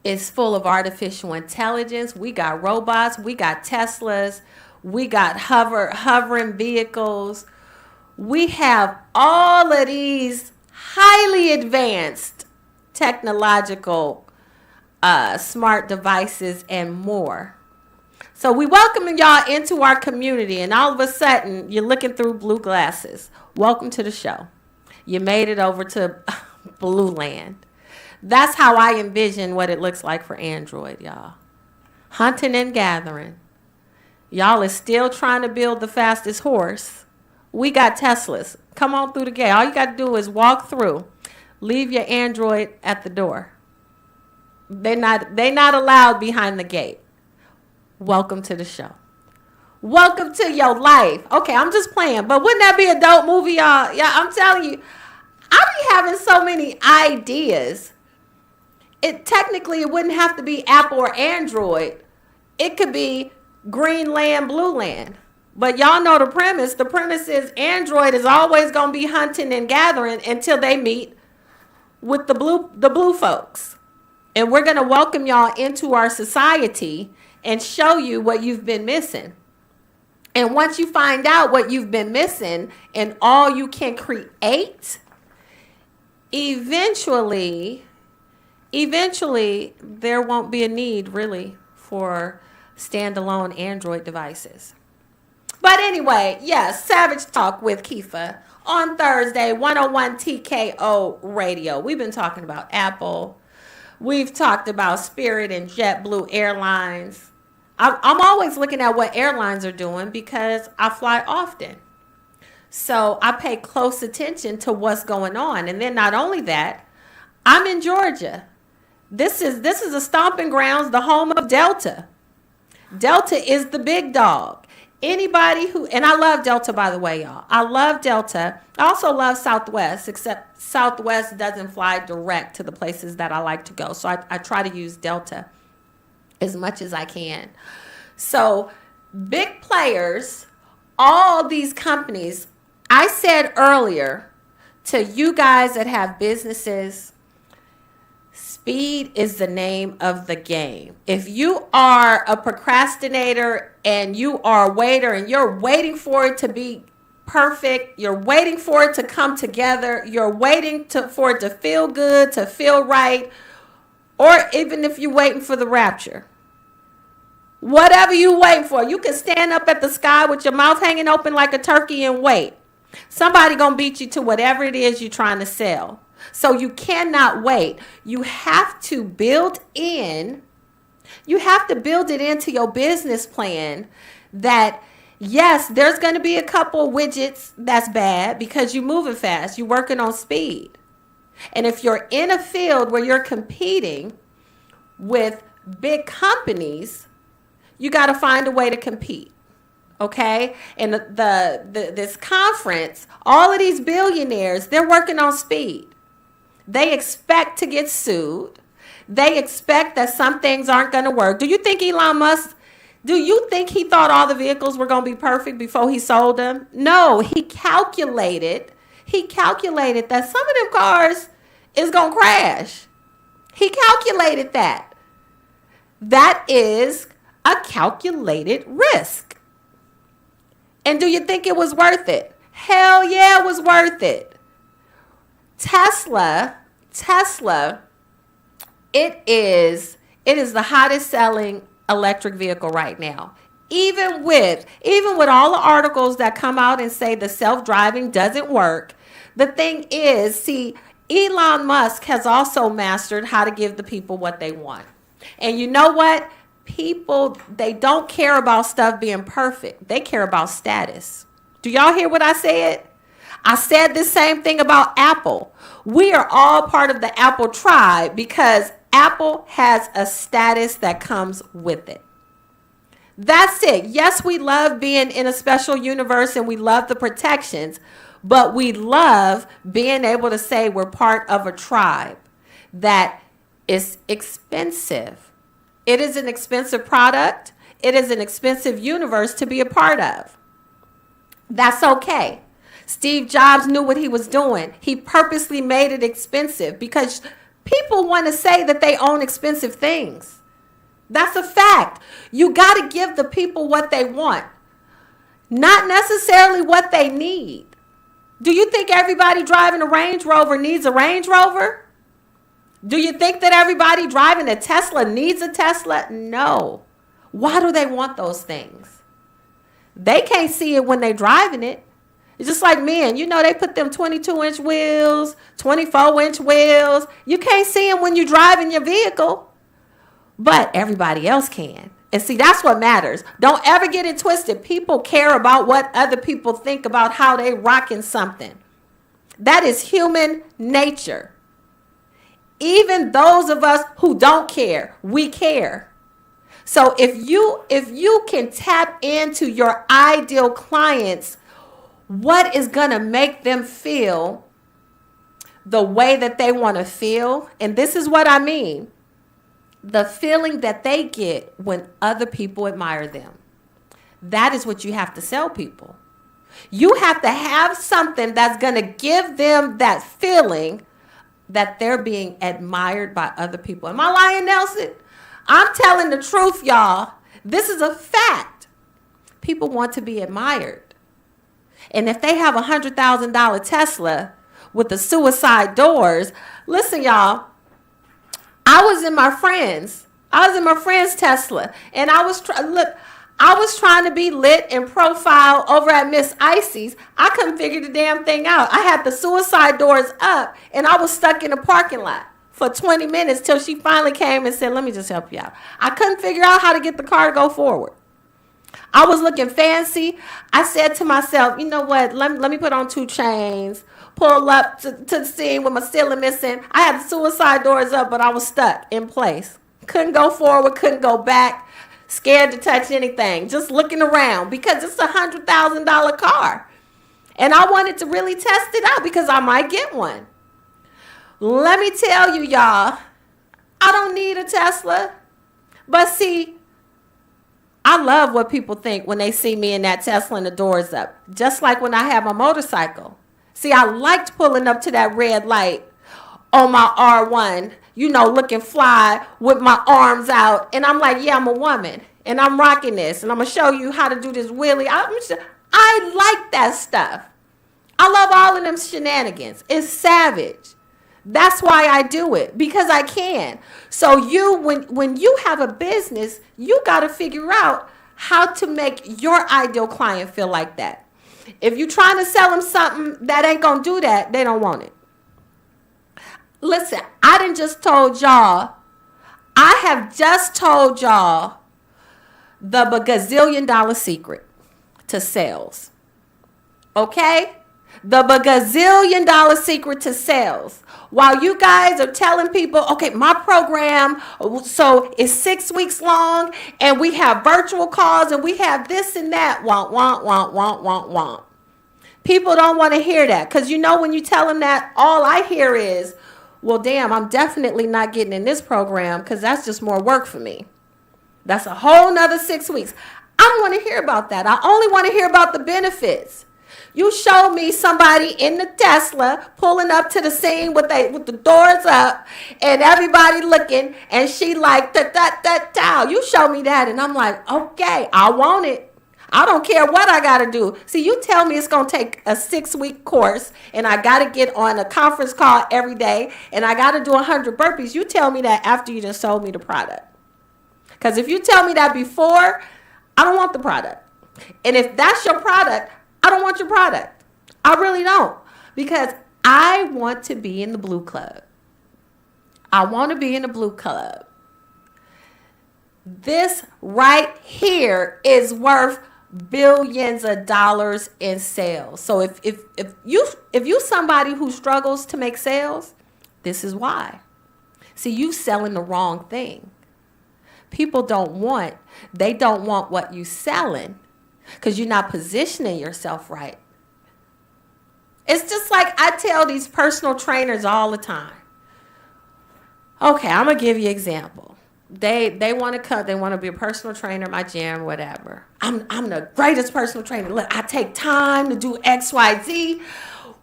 A: is full of artificial intelligence. We got robots, we got Teslas, we got hovering vehicles. We have all of these highly advanced technological smart devices and more. So we welcoming y'all into our community, and all of a sudden, you're looking through blue glasses. Welcome to the show. You made it over to Blue Land. That's how I envision what it looks like for Android, y'all. Hunting and gathering. Y'all is still trying to build the fastest horse. We got Teslas. Come on through the gate. All you got to do is walk through. Leave your Android at the door. They're not allowed behind the gate. Welcome to the show. Welcome to your life. Okay, I'm just playing, but wouldn't that be a dope movie, y'all? Yeah, I'm telling you, I be having so many ideas. It wouldn't have to be Apple or Android. It could be Green Land, Blue Land. But y'all know the premise. The premise is Android is always going to be hunting and gathering until they meet with the blue folks. And we're going to welcome y'all into our society and show you what you've been missing. And once you find out what you've been missing and all you can create, eventually there won't be a need really for standalone Android devices. But anyway, yes, Savage Talk with Keefa on Thursday, 101 TKO Radio. We've been talking about Apple. We've talked about Spirit and JetBlue Airlines. I'm always looking at what airlines are doing because I fly often. So I pay close attention to what's going on. And then not only that, I'm in Georgia. This is a stomping grounds, the home of Delta. Delta is the big dog. Anybody who, and I love Delta, by the way, y'all. I love Delta. I also love Southwest, except Southwest doesn't fly direct to the places that I like to go. So I try to use Delta. as much as I can. So big players, all these companies, I said earlier to you guys that have businesses, speed is the name of the game. If you are a procrastinator and you are a waiter and you're waiting for it to be perfect, you're waiting for it to come together, you're waiting for it to feel good, to feel right, or even if you're waiting for the rapture, whatever you're waiting for, you can stand up at the sky with your mouth hanging open like a turkey and wait. Somebody gonna beat you to whatever it is you're trying to sell. So you cannot wait. You have to build it into your business plan that, yes, there's going to be a couple widgets that's bad because you're moving fast. You're working on speed. And if you're in a field where you're competing with big companies, you got to find a way to compete. Okay? And this conference, all of these billionaires, they're working on speed. They expect to get sued. They expect that some things aren't going to work. Do you think Elon Musk, do you think he thought all the vehicles were going to be perfect before he sold them? No, he calculated that some of them cars is going to crash. He calculated that. That is a calculated risk. And do you think it was worth it? Hell yeah, it was worth it. Tesla, it is the hottest selling electric vehicle right now. Even with all the articles that come out and say the self-driving doesn't work, the thing is, see, Elon Musk has also mastered how to give the people what they want. And you know what? People, they don't care about stuff being perfect. They care about status. Do y'all hear what I said? I said the same thing about Apple. We are all part of the Apple tribe because Apple has a status that comes with it. That's it. Yes, we love being in a special universe and we love the protections, but we love being able to say we're part of a tribe that is expensive. It is an expensive product. It is an expensive universe to be a part of. That's okay. Steve Jobs knew what he was doing. He purposely made it expensive because people want to say that they own expensive things. That's a fact. You got to give the people what they want, not necessarily what they need. Do you think everybody driving a Range Rover needs a Range Rover? Do you think that everybody driving a Tesla needs a Tesla? No. Why do they want those things? They can't see it when they're driving it. It's just like men, they put them 22-inch wheels, 24-inch wheels. You can't see them when you're driving your vehicle, but everybody else can. And see, that's what matters. Don't ever get it twisted. People care about what other people think about how they rocking something. That is human nature. Even those of us who don't care, we care. So if you can tap into your ideal clients, what is going to make them feel the way that they want to feel? And this is what I mean. The feeling that they get when other people admire them. That is what you have to sell people. You have to have something that's going to give them that feeling that they're being admired by other people. Am I lying, Nelson? I'm telling the truth, y'all. This is a fact. People want to be admired. And if they have a $100,000 Tesla with the suicide doors, listen, y'all, I was in my friend's Tesla, and I was trying to be lit and profile over at Miss Icy's. I couldn't figure the damn thing out. I had the suicide doors up, and I was stuck in the parking lot for 20 minutes till she finally came and said, let me just help you out. I couldn't figure out how to get the car to go forward. I was looking fancy. I said to myself, you know what? Let me put on 2 chains, pull up to the scene with my ceiling missing. I had the suicide doors up, but I was stuck in place. Couldn't go forward, couldn't go back, scared to touch anything, just looking around because it's a $100,000 car. And I wanted to really test it out because I might get one. Let me tell you, y'all, I don't need a Tesla. But see, I love what people think when they see me in that Tesla and the doors up. Just like when I have my motorcycle. See, I liked pulling up to that red light on my R1, looking fly with my arms out. And I'm like, yeah, I'm a woman. And I'm rocking this. And I'm going to show you how to do this wheelie. I like that stuff. I love all of them shenanigans. It's savage. That's why I do it, because I can. So when you have a business, you got to figure out how to make your ideal client feel like that. If you're trying to sell them something that ain't going to do that, they don't want it. Listen, I have just told y'all the bagazillion dollar secret to sales. Okay? The bagazillion dollar secret to sales. While you guys are telling people, okay, my program, so it's 6 weeks long, and we have virtual calls, and we have this and that. Want. People don't want to hear that, because when you tell them that, all I hear is, well, damn, I'm definitely not getting in this program, because that's just more work for me. That's a whole nother 6 weeks. I don't want to hear about that. I only want to hear about the benefits. You show me somebody in the Tesla pulling up to the scene with the doors up and everybody looking, and she like, da. You show me that, and I'm like, okay, I want it. I don't care what I got to do. See, you tell me it's going to take a 6-week course, and I got to get on a conference call every day, and I got to do 100 burpees. You tell me that after you just sold me the product. Because if you tell me that before, I don't want the product. And if that's your product, I don't want your product. I really don't. Because I want to be in the blue club. I want to be in the blue club. This right here is worth billions of dollars in sales. So if you somebody who struggles to make sales, this is why. See, you selling the wrong thing. People don't want what you selling, because you're not positioning yourself right. It's just like I tell these personal trainers all the time. Okay, I'm going to give you an example. They want to come, they want to be a personal trainer in my gym, whatever. I'm the greatest personal trainer. Look, I take time to do X, Y, Z.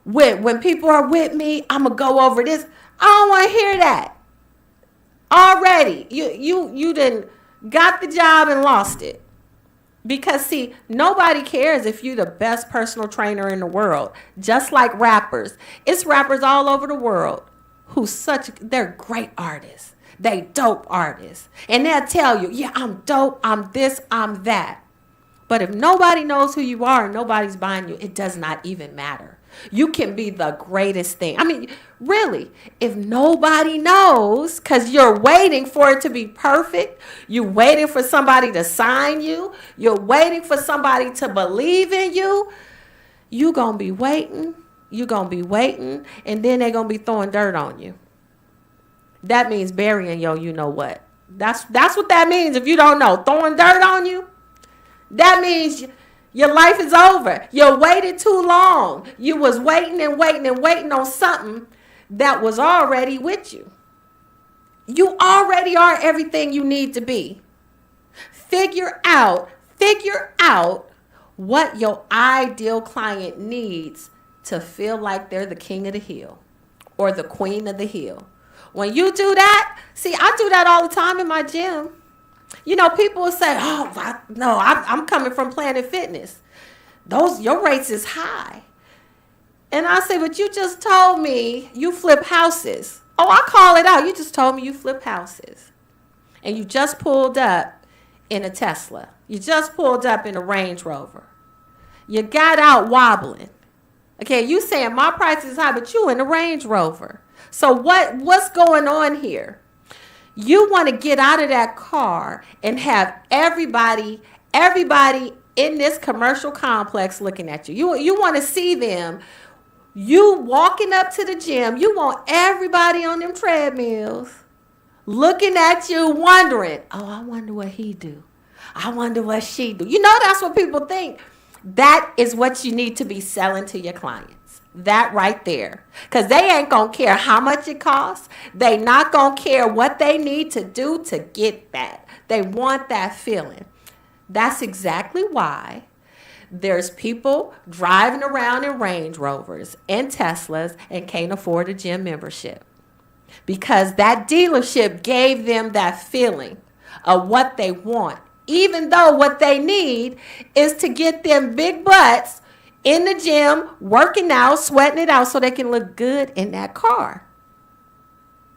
A: When people are with me, I'm going to go over this. I don't want to hear that. Already, you done got the job and lost it. Because, see, nobody cares if you're the best personal trainer in the world. Just like rappers. It's rappers all over the world they're great artists. They dope artists. And they'll tell you, yeah, I'm dope, I'm this, I'm that. But if nobody knows who you are and nobody's buying you, it does not even matter. You can be the greatest thing. I mean, really, if nobody knows, because you're waiting for it to be perfect, you're waiting for somebody to sign you, you're waiting for somebody to believe in you, you're going to be waiting, and then they're going to be throwing dirt on you. That means burying your you-know-what. That's what that means if you don't know. Throwing dirt on you, that means your life is over. You waited too long. You was waiting on something that was already with you. You already are everything you need to be. Figure out what your ideal client needs to feel like they're the king of the hill or the queen of the hill. When you do that, see, I do that all the time in my gym. People will say, oh, no, I'm coming from Planet Fitness. Your rates is high. And I say, but you just told me you flip houses. Oh, I call it out. You just told me you flip houses. And you just pulled up in a Tesla. You just pulled up in a Range Rover. You got out wobbling. Okay, you saying my price is high, but you in a Range Rover. So what's going on here? You want to get out of that car and have everybody in this commercial complex looking at you. You want to see them. You walking up to the gym. You want everybody on them treadmills looking at you, wondering, oh, I wonder what he do. I wonder what she do. That's what people think. That is what you need to be selling to your clients. That right there. Because they ain't going to care how much it costs. They not going to care what they need to do to get that. They want that feeling. That's exactly why there's people driving around in Range Rovers and Teslas and can't afford a gym membership. Because that dealership gave them that feeling of what they want. Even though what they need is to get them big butts in the gym, working out, sweating it out so they can look good in that car.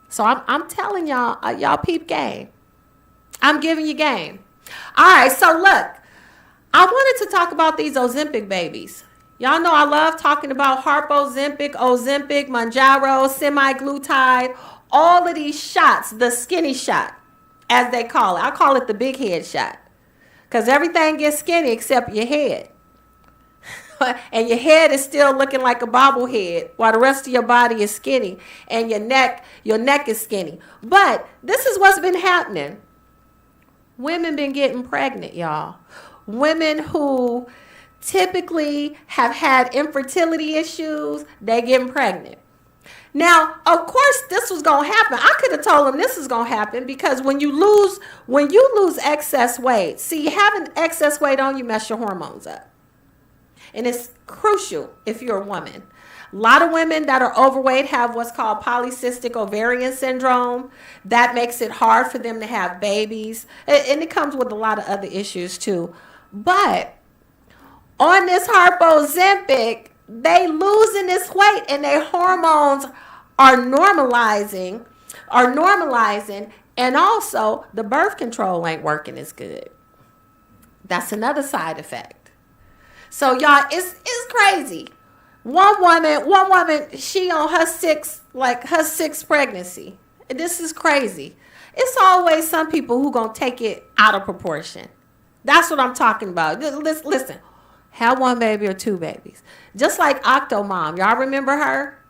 A: So I'm telling y'all, y'all peep game. I'm giving you game. All right, so look, I wanted to talk about these Ozempic babies. Y'all know I love talking about Ozempic, Mounjaro, semaglutide, all of these shots, the skinny shot, as they call it. I call it the big head shot. Because everything gets skinny except your head. And your head is still looking like a bobblehead while the rest of your body is skinny. And your neck is skinny. But this is what's been happening. Women been getting pregnant, y'all. Women who typically have had infertility issues, they getting pregnant. Now, of course, this was going to happen. I could have told them this is going to happen because when you lose excess weight, see, having excess weight on you mess your hormones up. And it's crucial if you're a woman. A lot of women that are overweight have what's called polycystic ovarian syndrome. That makes it hard for them to have babies. And it comes with a lot of other issues too. But on this Ozempic, they losing this weight and their hormones are normalizing, and also the birth control ain't working as good. That's another side effect. So y'all, it's crazy. One woman, she on her sixth pregnancy. And this is crazy. It's always some people who gonna take it out of proportion. That's what I'm talking about. Listen. Have one baby or two babies. Just like Octomom. Y'all remember her?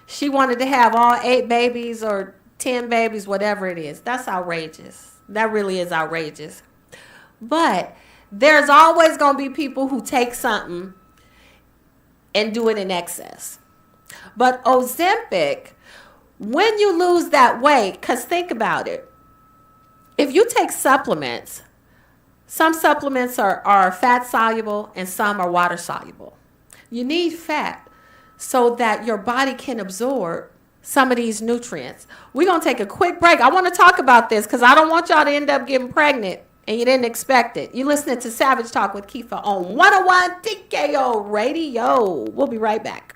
A: She wanted to have all 8 babies or 10 babies, whatever it is. That's outrageous. That really is outrageous. But there's always going to be people who take something and do it in excess. But Ozempic, when you lose that weight, because think about it. If you take supplements, some supplements are fat soluble and some are water soluble. You need fat so that your body can absorb some of these nutrients. We're going to take a quick break. I want to talk about this because I don't want y'all to end up getting pregnant and you didn't expect it. You're listening to Savage Talk with Keefa on 101 TKO Radio. We'll be right back.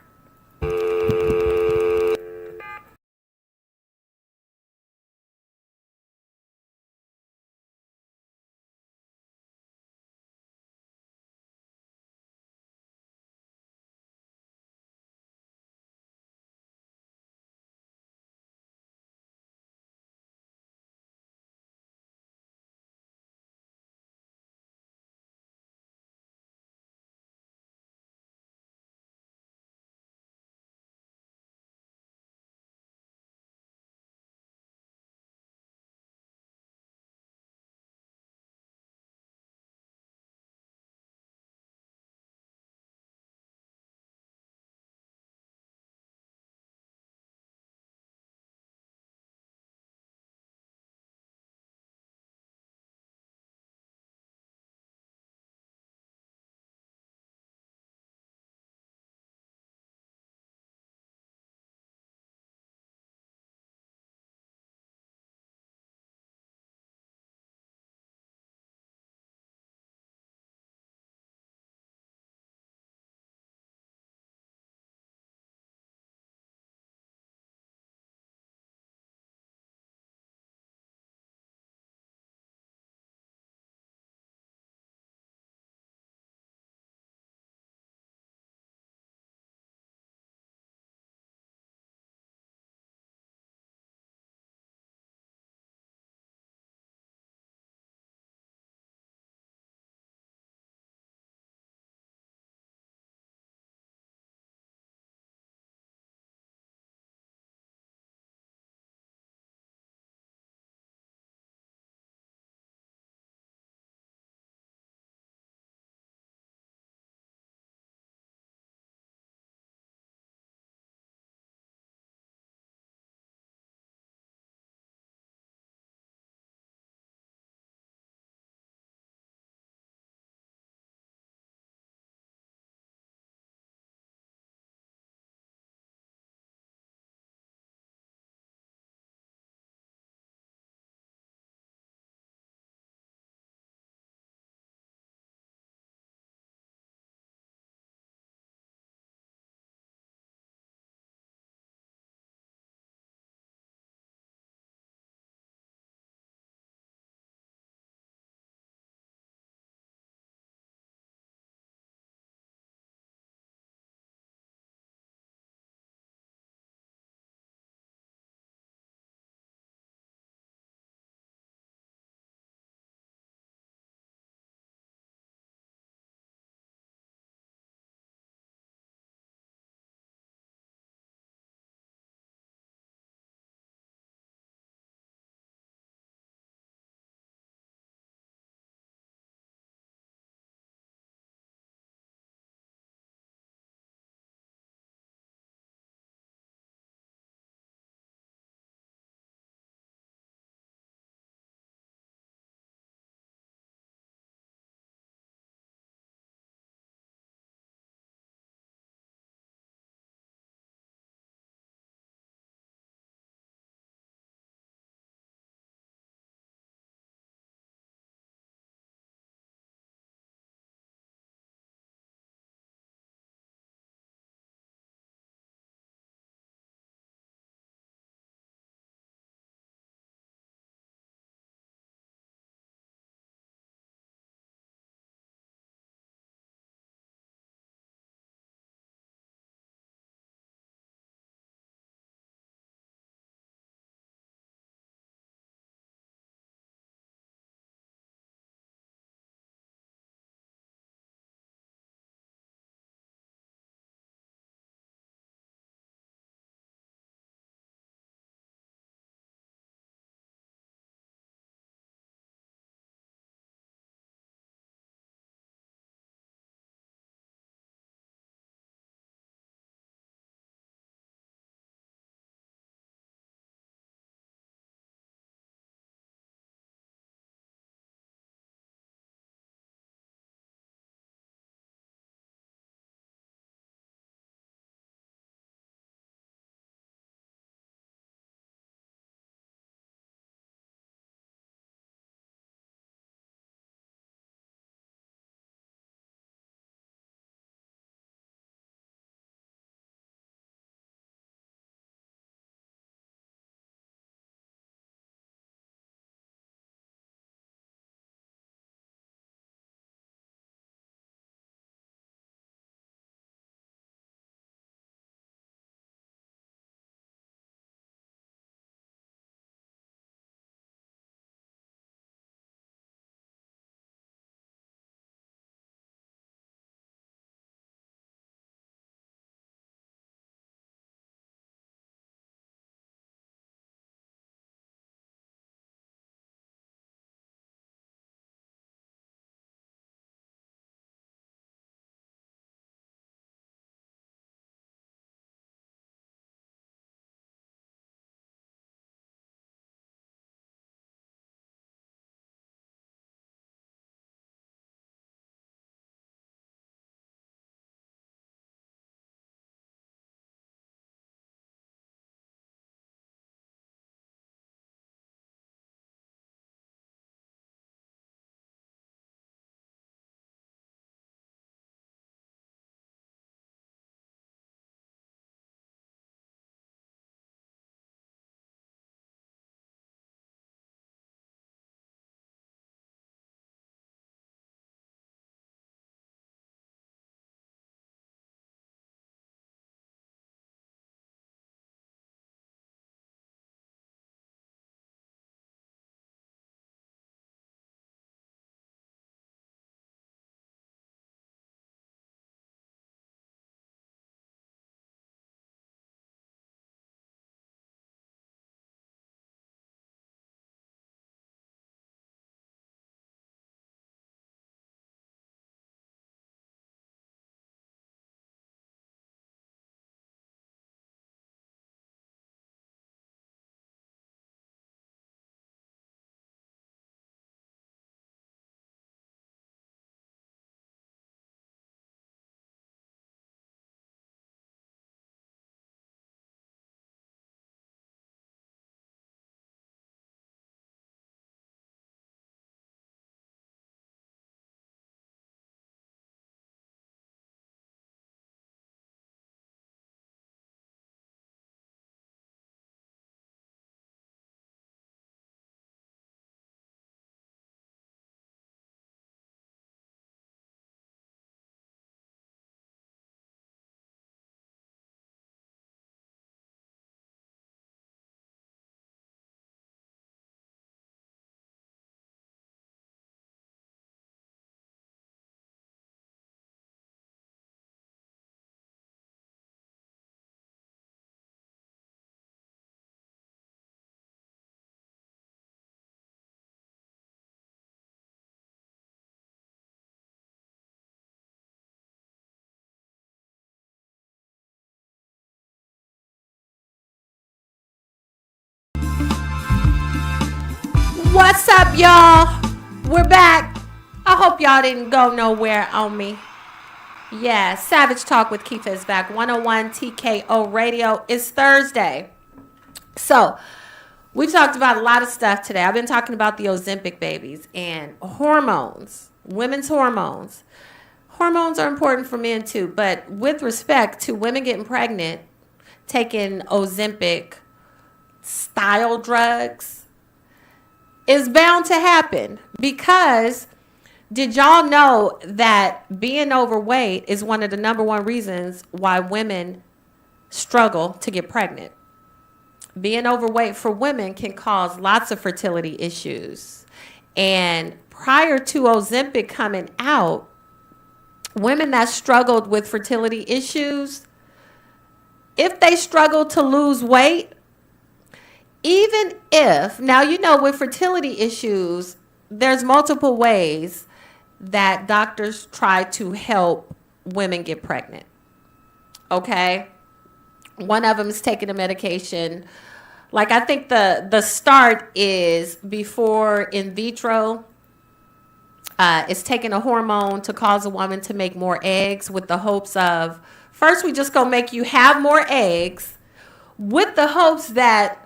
A: What's up, y'all? We're back. I hope y'all didn't go nowhere on me. Yeah, Savage Talk with Keefa is back. 101 TKO Radio. It's Thursday. So, we talked about a lot of stuff today. I've been talking about the Ozempic babies and hormones, women's hormones. Hormones are important for men too, but with respect to women getting pregnant, taking Ozempic style drugs, is bound to happen because did y'all know that being overweight is one of the number one reasons why women struggle to get pregnant? Being overweight for women can cause lots of fertility issues. And prior to Ozempic coming out, women that struggled with fertility issues, if they struggled to lose weight, even if, now you know with fertility issues, there's multiple ways that doctors try to help women get pregnant. Okay? One of them is taking a medication. Like I think the start is before in vitro. It's taking a hormone to cause a woman to make more eggs with the hopes of, first we just gonna make you have more eggs with the hopes that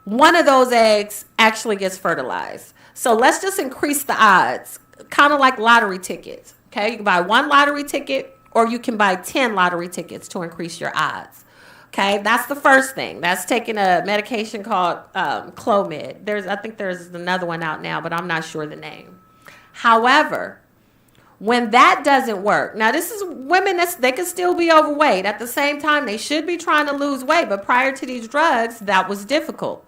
A: one of those eggs actually gets fertilized. So let's just increase the odds, kind of like lottery tickets. Okay, you can buy one lottery ticket or you can buy 10 lottery tickets to increase your odds. Okay, that's the first thing. That's taking a medication called Clomid. I think there's another one out now, but I'm not sure the name. However, when that doesn't work, now this is women they can still be overweight. At the same time, they should be trying to lose weight, but prior to these drugs, that was difficult.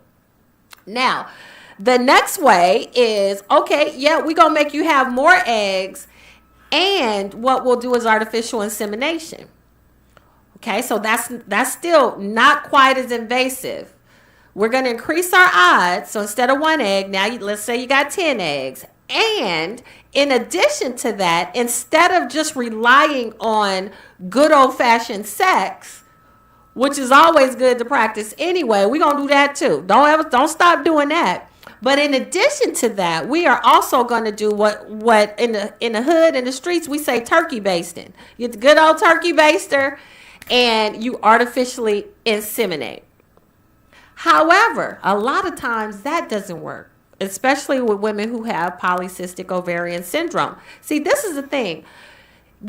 A: Now, the next way is, okay, yeah, we're going to make you have more eggs, and what we'll do is artificial insemination. Okay, so that's still not quite as invasive. We're going to increase our odds. So instead of one egg, now let's say you got 10 eggs. And in addition to that, instead of just relying on good old-fashioned sex, which is always good to practice anyway, we're going to do that too. Don't stop doing that. But in addition to that, we are also going to do what in the hood, in the streets, we say turkey basting. You get the good old turkey baster and you artificially inseminate. However, a lot of times that doesn't work, especially with women who have polycystic ovarian syndrome. See, this is the thing.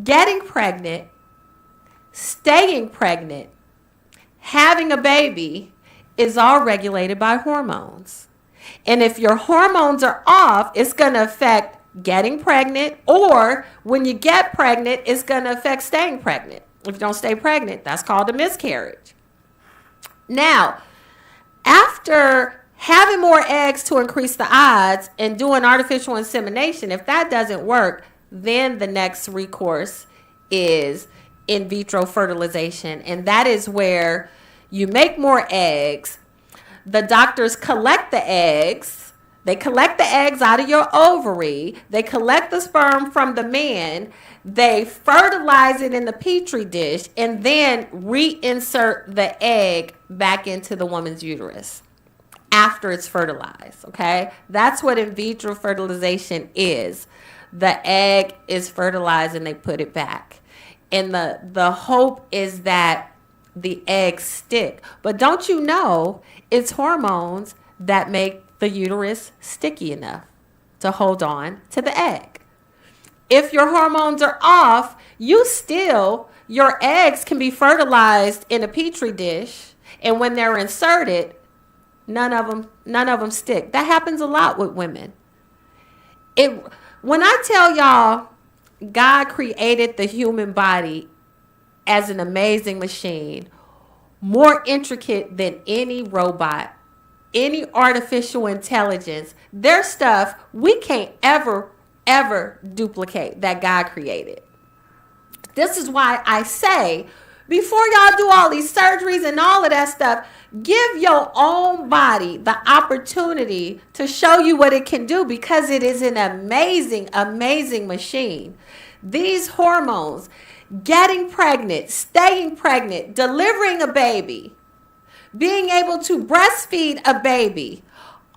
A: Getting pregnant, staying pregnant, having a baby is all regulated by hormones. And if your hormones are off, it's going to affect getting pregnant, or when you get pregnant, it's going to affect staying pregnant. If you don't stay pregnant, that's called a miscarriage. Now, after having more eggs to increase the odds and doing artificial insemination, if that doesn't work, then the next recourse is in vitro fertilization. And that is where you make more eggs. The doctors collect the eggs. They collect the eggs out of your ovary. They collect the sperm from the man. They fertilize it in the petri dish and then reinsert the egg back into the woman's uterus after it's fertilized. Okay? That's what in vitro fertilization is. The egg is fertilized and they put it back. And the hope is that the eggs stick. But don't you know it's hormones that make the uterus sticky enough to hold on to the egg. If your hormones are off, your eggs can be fertilized in a petri dish, and when they're inserted, none of them stick. That happens a lot with women. When I tell y'all God created the human body as an amazing machine, more intricate than any robot, any artificial intelligence, there's stuff we can't ever duplicate that God created. This is why I say, before y'all do all these surgeries and all of that stuff, give your own body the opportunity to show you what it can do, because it is an amazing, amazing machine. These hormones, getting pregnant, staying pregnant, delivering a baby, being able to breastfeed a baby,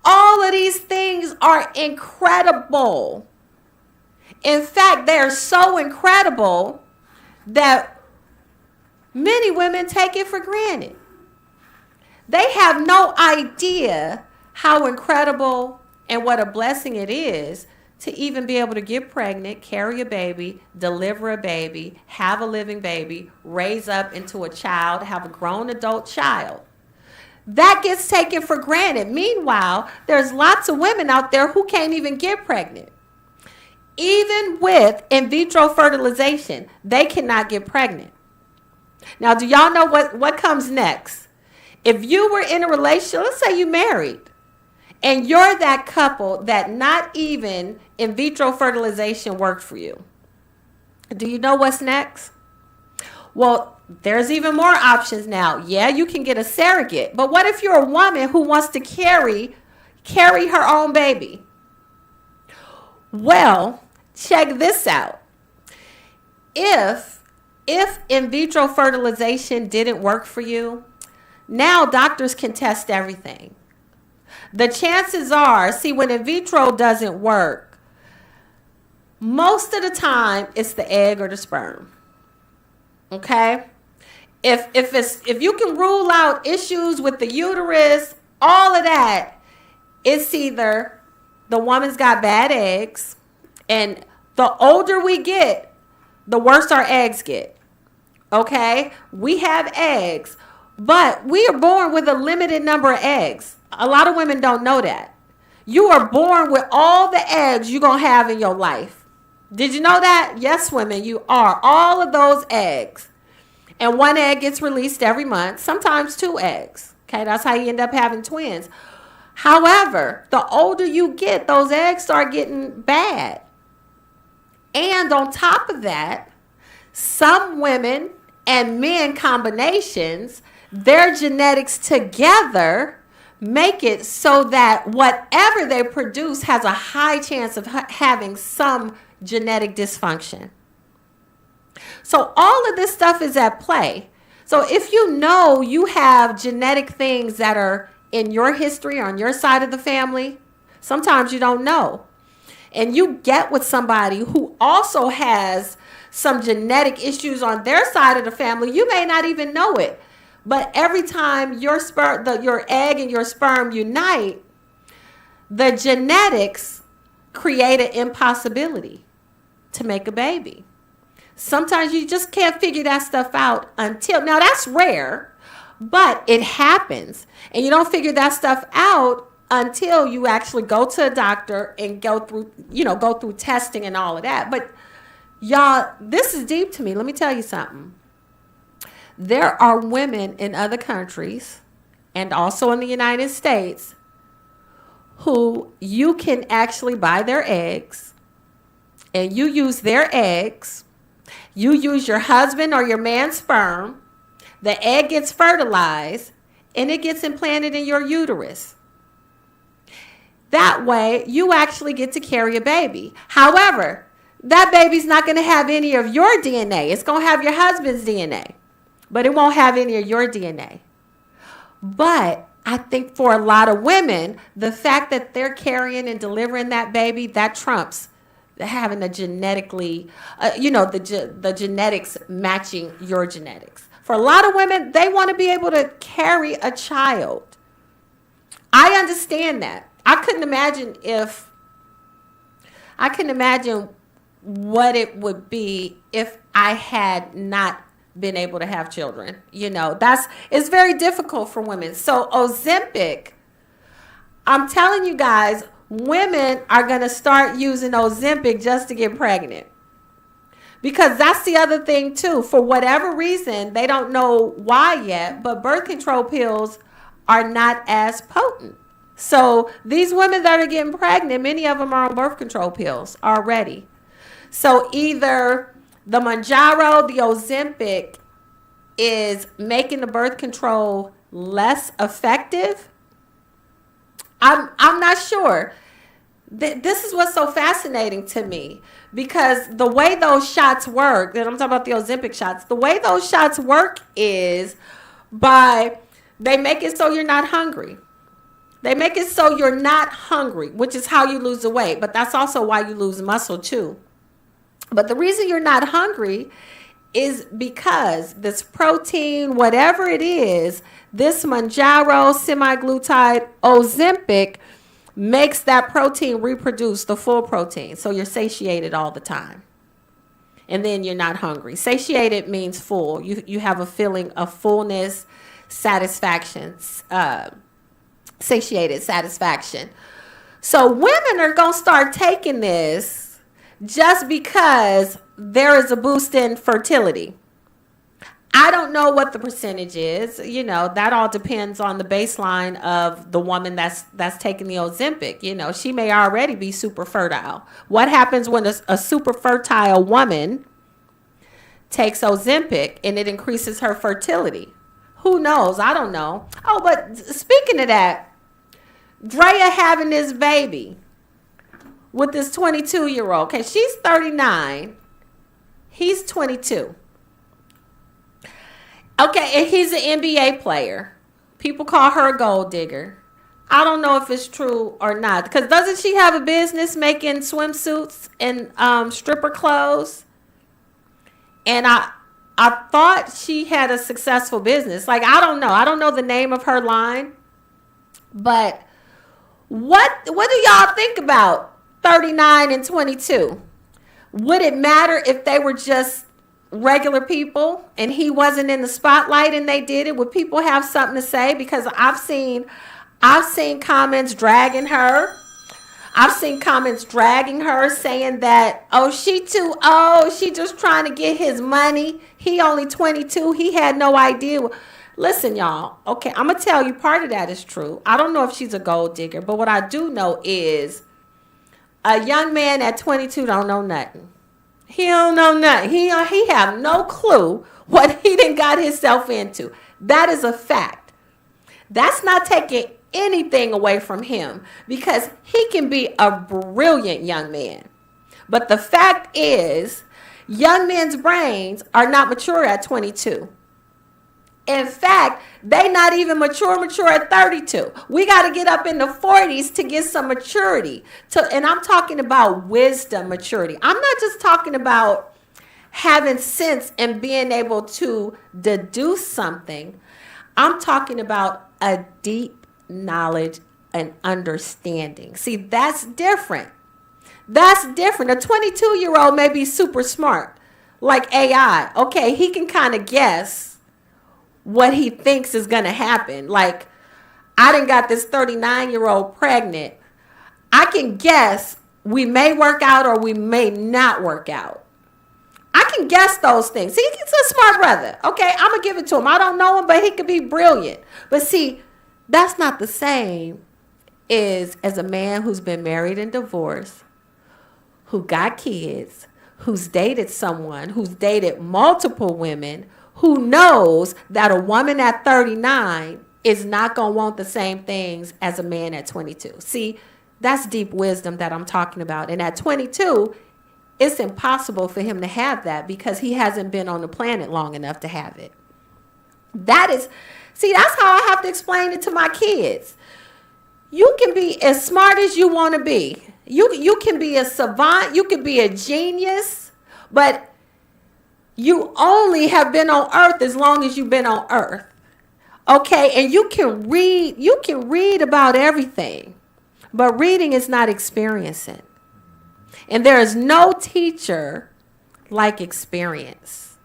A: all of these things are incredible. In fact, they are so incredible that many women take it for granted. They have no idea how incredible and what a blessing it is to even be able to get pregnant, carry a baby, deliver a baby, have a living baby, raise up into a child, have a grown adult child. That gets taken for granted. Meanwhile, there's lots of women out there who can't even get pregnant. Even with in vitro fertilization, they cannot get pregnant. Now, do y'all know what comes next? If you were in a relationship, let's say you married, and you're that couple that not even in vitro fertilization worked for you. Do you know what's next? Well, there's even more options now. Yeah, you can get a surrogate. But what if you're a woman who wants to carry her own baby? Well, check this out. If in vitro fertilization didn't work for you, now doctors can test everything. The chances are, see, when in vitro doesn't work, most of the time it's the egg or the sperm. Okay? If you can rule out issues with the uterus, all of that, it's either the woman's got bad eggs, and the older we get, the worse our eggs get. Okay? We have eggs, but we are born with a limited number of eggs. A lot of women don't know that. You are born with all the eggs you're going to have in your life. Did you know that? Yes, women, you are. All of those eggs. And one egg gets released every month, sometimes 2 eggs. Okay, that's how you end up having twins. However, the older you get, those eggs start getting bad. And on top of that, some women and men combinations, their genetics together make it so that whatever they produce has a high chance of having some genetic dysfunction. So all of this stuff is at play. So if you know you have genetic things that are in your history or on your side of the family, sometimes you don't know. And you get with somebody who also has some genetic issues on their side of the family, you may not even know it. But every time your egg and your sperm unite, the genetics create an impossibility to make a baby. Sometimes you just can't figure that stuff out until, now that's rare, but it happens. And you don't figure that stuff out until you actually go to a doctor and go through testing and all of that. But y'all, this is deep to me. Let me tell you something. There are women in other countries and also in the United States who you can actually buy their eggs, and you use their eggs. You use your husband or your man's sperm. The egg gets fertilized and it gets implanted in your uterus. That way, you actually get to carry a baby. However, that baby's not going to have any of your DNA. It's going to have your husband's DNA, but it won't have any of your DNA. But I think for a lot of women, the fact that they're carrying and delivering that baby, that trumps having a genetically, the genetics matching your genetics. For a lot of women, they want to be able to carry a child. I understand that. I couldn't imagine what it would be if I had not been able to have children. It's very difficult for women. So Ozempic, I'm telling you guys, women are going to start using Ozempic just to get pregnant. Because that's the other thing too. For whatever reason, they don't know why yet, but birth control pills are not as potent. So these women that are getting pregnant, many of them are on birth control pills already. So either the Mounjaro, the Ozempic is making the birth control less effective. I'm not sure. This is what's so fascinating to me, because the way those shots work, and I'm talking about the Ozempic shots, the way those shots work is they make it so you're not hungry. They make it so you're not hungry, which is how you lose the weight. But that's also why you lose muscle too. But the reason you're not hungry is because this protein, whatever it is, this Mounjaro, semaglutide, Ozempic, makes that protein reproduce the full protein. So you're satiated all the time. And then you're not hungry. Satiated means full. You have a feeling of fullness, satisfaction, satiated satisfaction. So women are going to start taking this just because there is a boost in fertility. I don't know what the percentage is. You know, that all depends on the baseline of the woman that's taking the Ozempic. You know, she may already be super fertile. What happens when a super fertile woman takes Ozempic and it increases her fertility? Who knows? I don't know. Oh, but speaking of that, Drea having this baby with this 22-year-old. Okay, she's 39. He's 22. Okay, and he's an NBA player. People call her a gold digger. I don't know if it's true or not. Because doesn't she have a business making swimsuits and stripper clothes? And I thought she had a successful business. Like, I don't know. I don't know the name of her line. But what do y'all think about 39 and 22? Would it matter if they were just regular people and he wasn't in the spotlight and they did it? Would people have something to say? Because I've seen comments dragging her. I've seen comments dragging her saying that, oh, she too old. She just trying to get his money. He only 22. He had no idea. Listen, y'all. Okay, I'm going to tell you part of that is true. I don't know if she's a gold digger, but what I do know is a young man at 22 don't know nothing. He don't know nothing. He have no clue what he done got himself into. That is a fact. That's not taking anything away from him because he can be a brilliant young man. But the fact is, young men's brains are not mature at 22. In fact, they not even mature at 32. We got to get up in the 40s to get some maturity. And I'm talking about wisdom maturity. I'm not just talking about having sense and being able to deduce something. I'm talking about a deep knowledge and understanding. See, that's different. That's different. A 22-year-old may be super smart, like AI. Okay, he can kind of guess what he thinks is going to happen. Like, I done got this 39-year-old pregnant. I can guess we may work out or we may not work out. I can guess those things. See, he's a smart brother. Okay, I'm going to give it to him. I don't know him, but he could be brilliant. But see, that's not the same as a man who's been married and divorced, who got kids, who's dated someone, who's dated multiple women, who knows that a woman at 39 is not going to want the same things as a man at 22. See, that's deep wisdom that I'm talking about. And at 22, it's impossible for him to have that because he hasn't been on the planet long enough to have it. That's how I have to explain it to my kids. You can be as smart as you want to be. You can be a savant. You can be a genius. But you only have been on earth as long as you've been on earth. Okay, and you can read about everything, but reading is not experiencing. And there is no teacher like experience.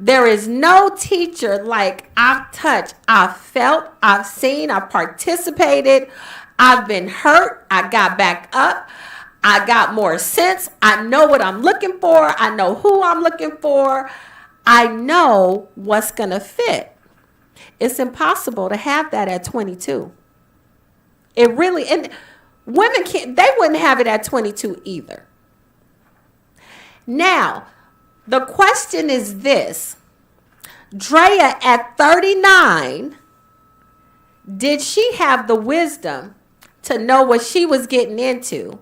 A: There is no teacher like I've touched, I've felt, I've seen, I've participated, I've been hurt, I got back up. I got more sense. I know what I'm looking for. I know who I'm looking for. I know what's going to fit. It's impossible to have that at 22. It really, and women they wouldn't have it at 22 either. Now, the question is this. Drea at 39, did she have the wisdom to know what she was getting into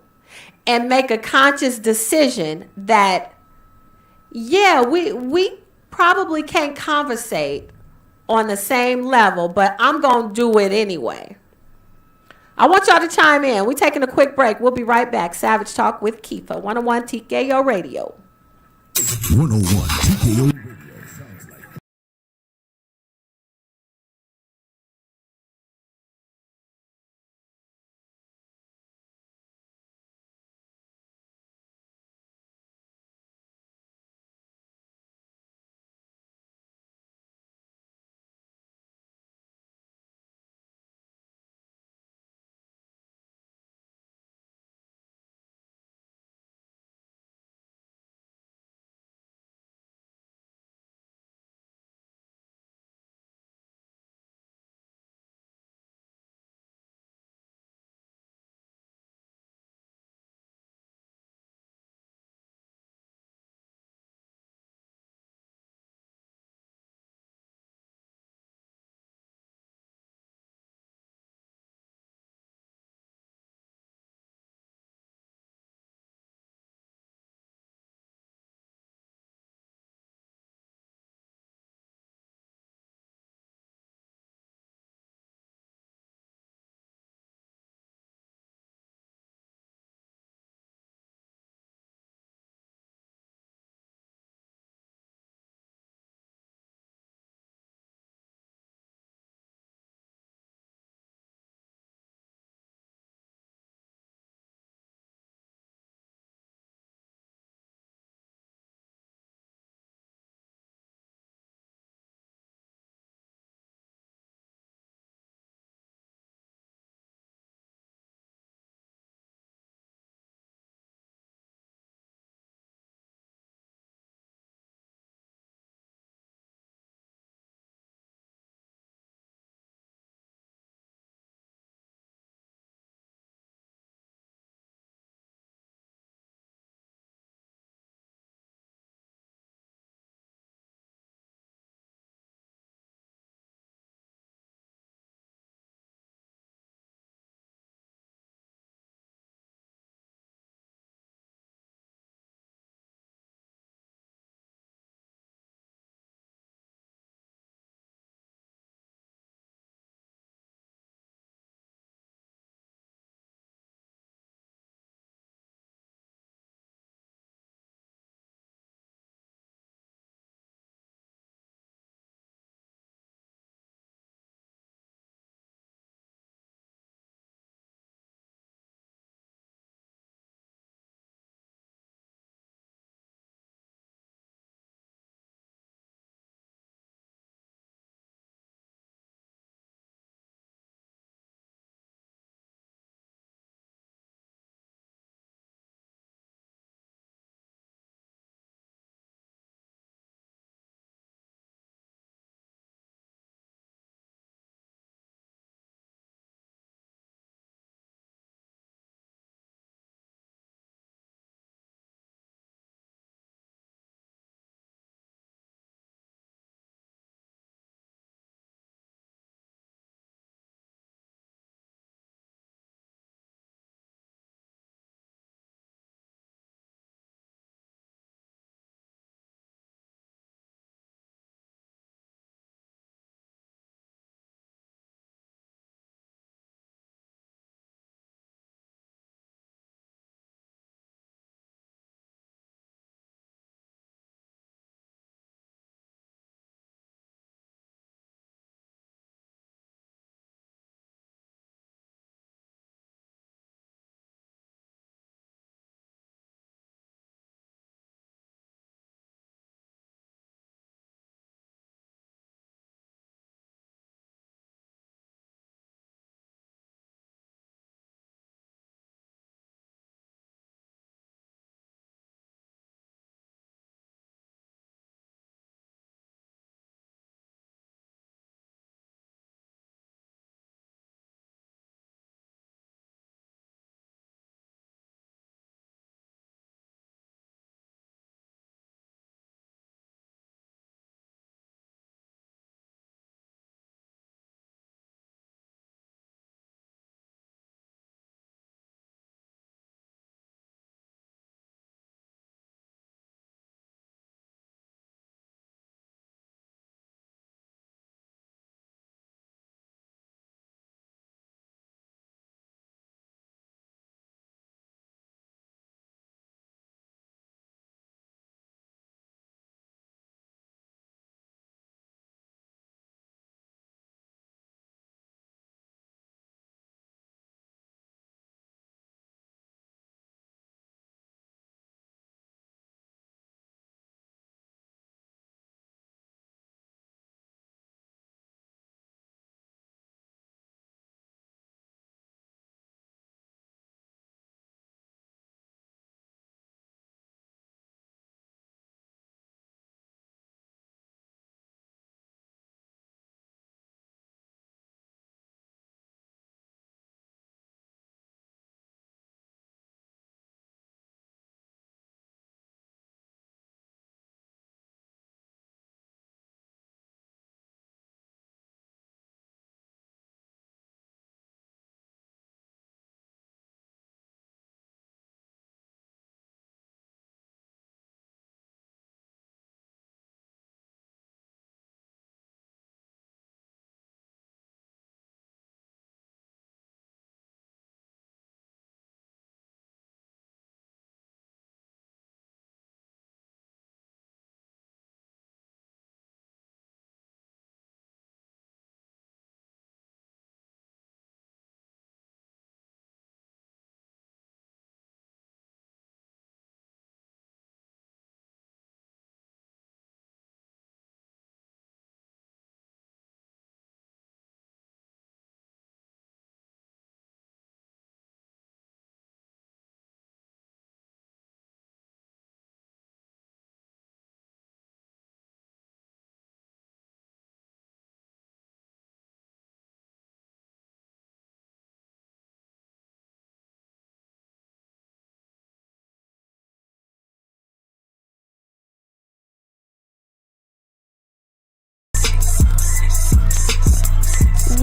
A: and make a conscious decision that, yeah, we probably can't conversate on the same level, but I'm going to do it anyway? I want y'all to chime in. We're taking a quick break. We'll be right back. Savage Talk with Keefa, 101 TKO Radio.
D: 101 TKO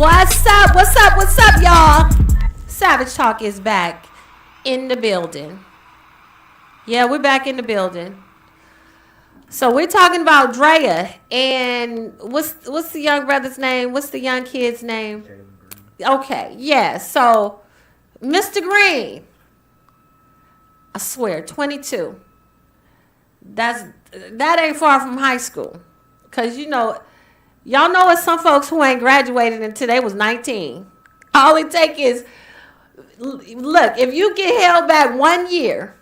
A: What's up? What's up? What's up, y'all? Savage Talk is back in the building. Yeah, we're back in the building. So we're talking about Drea and what's the young brother's name? What's the young kid's name? Okay, yeah. So Mr. Green, I swear, 22. That ain't far from high school, cause y'all know it's some folks who ain't graduated until they was 19. All it take is look. If you get held back 1 year.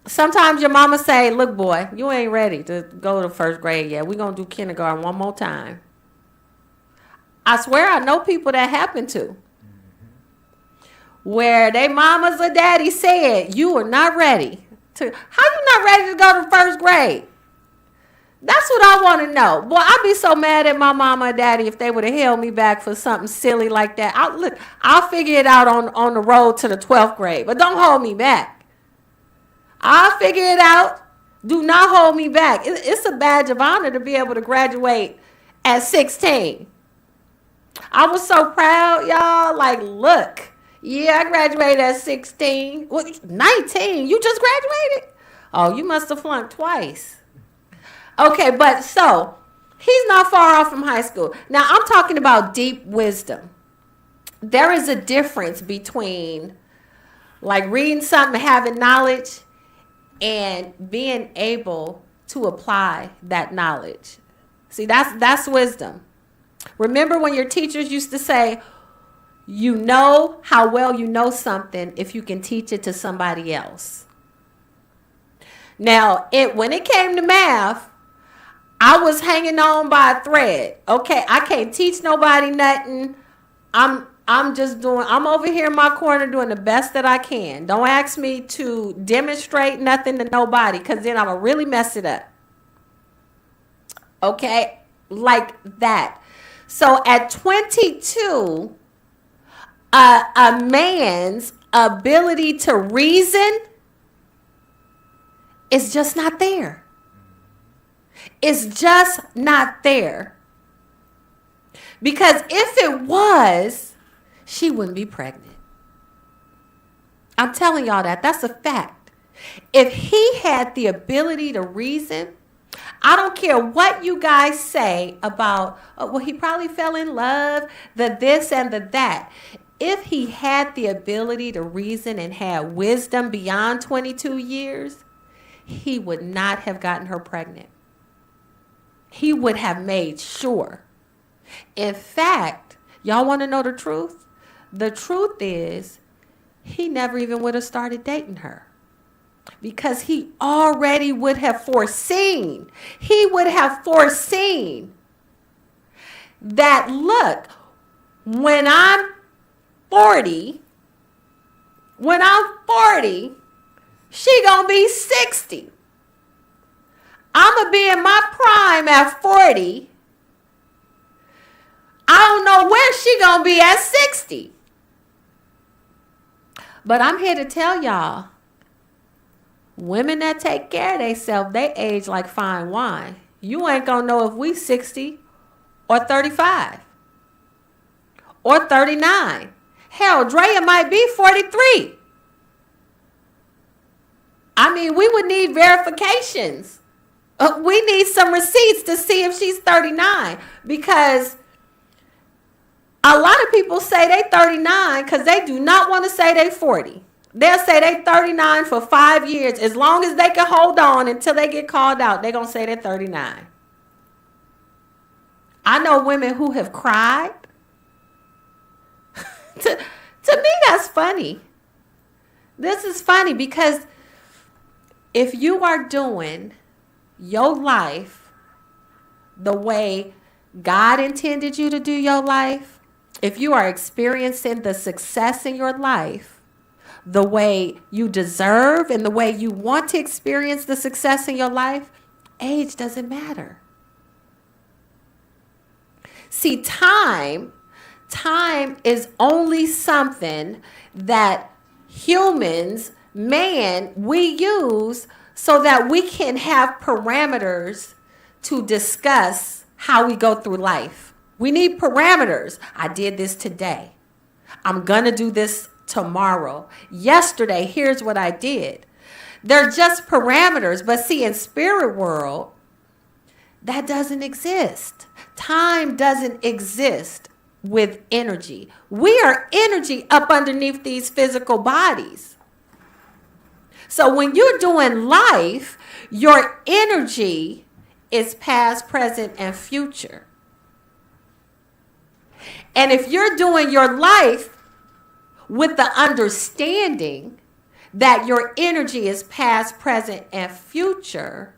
A: Sometimes your mama say, look, boy, you ain't ready to go to first grade yet. We're going to do kindergarten one more time. I swear I know people that happened to. Where they mamas or daddy said, you are not ready. How you not ready to go to first grade? That's what I want to know. Boy, I'd be so mad at my mama or daddy if they would have held me back for something silly like that. I'll figure it out on the road to the 12th grade. But don't hold me back. I'll figure it out. Do not hold me back. It's a badge of honor to be able to graduate at 16. I was so proud, y'all. Like, look. Yeah, I graduated at 16. Well, 19. You just graduated? Oh, you must have flunked twice. Okay, but so, he's not far off from high school. Now, I'm talking about deep wisdom. There is a difference between, like, reading something and having knowledge and being able to apply that knowledge. See, that's wisdom. Remember when your teachers used to say, you know how well you know something if you can teach it to somebody else. Now, when it came to math, I was hanging on by a thread. Okay, I can't teach nobody nothing. I'm over here in my corner doing the best that I can. Don't ask me to demonstrate nothing to nobody, because then I'm going to really mess it up. Okay? Like that. So at 22, a man's ability to reason is just not there. It's just not there. Because if it was, she wouldn't be pregnant. I'm telling y'all that. That's a fact. If he had the ability to reason, I don't care what you guys say about, well, he probably fell in love, the this and the that. If he had the ability to reason and had wisdom beyond 22 years, he would not have gotten her pregnant. He would have made sure. In fact, y'all want to know the truth? The truth is, he never even would have started dating her, because he already would have foreseen. He would have foreseen that, look, when I'm 40, she gonna be 60. I'm gonna be in my prime at 40. I don't know where she gonna be at 60. But I'm here to tell y'all, women that take care of themselves, they age like fine wine. You ain't gonna know if we 60 or 35 or 39. Hell, Drea might be 43. I mean, we would need verifications. We need some receipts to see if she's 39, because a lot of people say they 39 because they do not want to say they 40. They'll say they 39 for 5 years. As long as they can hold on until they get called out, they're going to say they're 39. I know women who have cried. to me, that's funny. This is funny, because if you are doing your life the way God intended you to do your life, if you are experiencing the success in your life the way you deserve and the way you want to experience the success in your life, age doesn't matter. See, time is only something that humans, we use so that we can have parameters to discuss how we go through life. We need parameters. I did this today. I'm going to do this tomorrow. Yesterday, here's what I did. They're just parameters. But see, in spirit world, that doesn't exist. Time doesn't exist with energy. We are energy up underneath these physical bodies. So when you're doing life, your energy is past, present, and future. And if you're doing your life with the understanding that your energy is past, present, and future,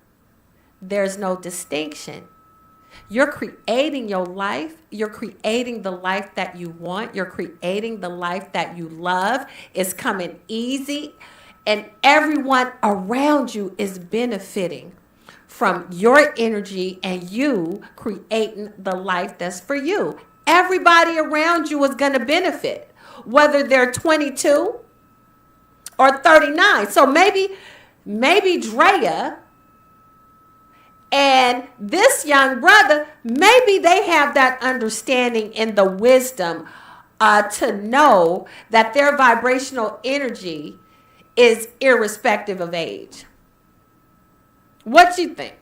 A: there's no distinction. You're creating your life. You're creating the life that you want. You're creating the life that you love. It's coming easy. And everyone around you is benefiting from your energy and you creating the life that's for you. Everybody around you is going to benefit, whether they're 22 or 39. So maybe Drea and this young brother, maybe they have that understanding and the wisdom to know that their vibrational energy is irrespective of age. What you think?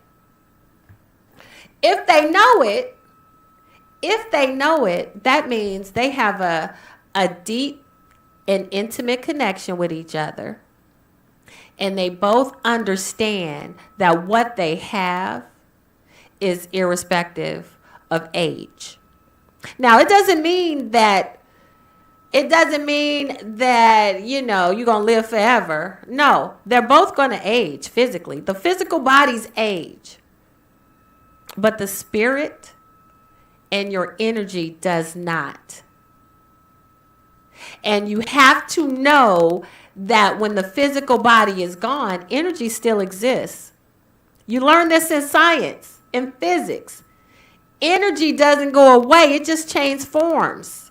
A: If they know it, that means they have a deep and intimate connection with each other. And they both understand that what they have is irrespective of age. Now, it doesn't mean that, you're going to live forever. No, they're both going to age physically. The physical bodies age. But the spirit and your energy does not. And you have to know that when the physical body is gone, energy still exists. You learn this in science, in physics. Energy doesn't go away. It just changes forms.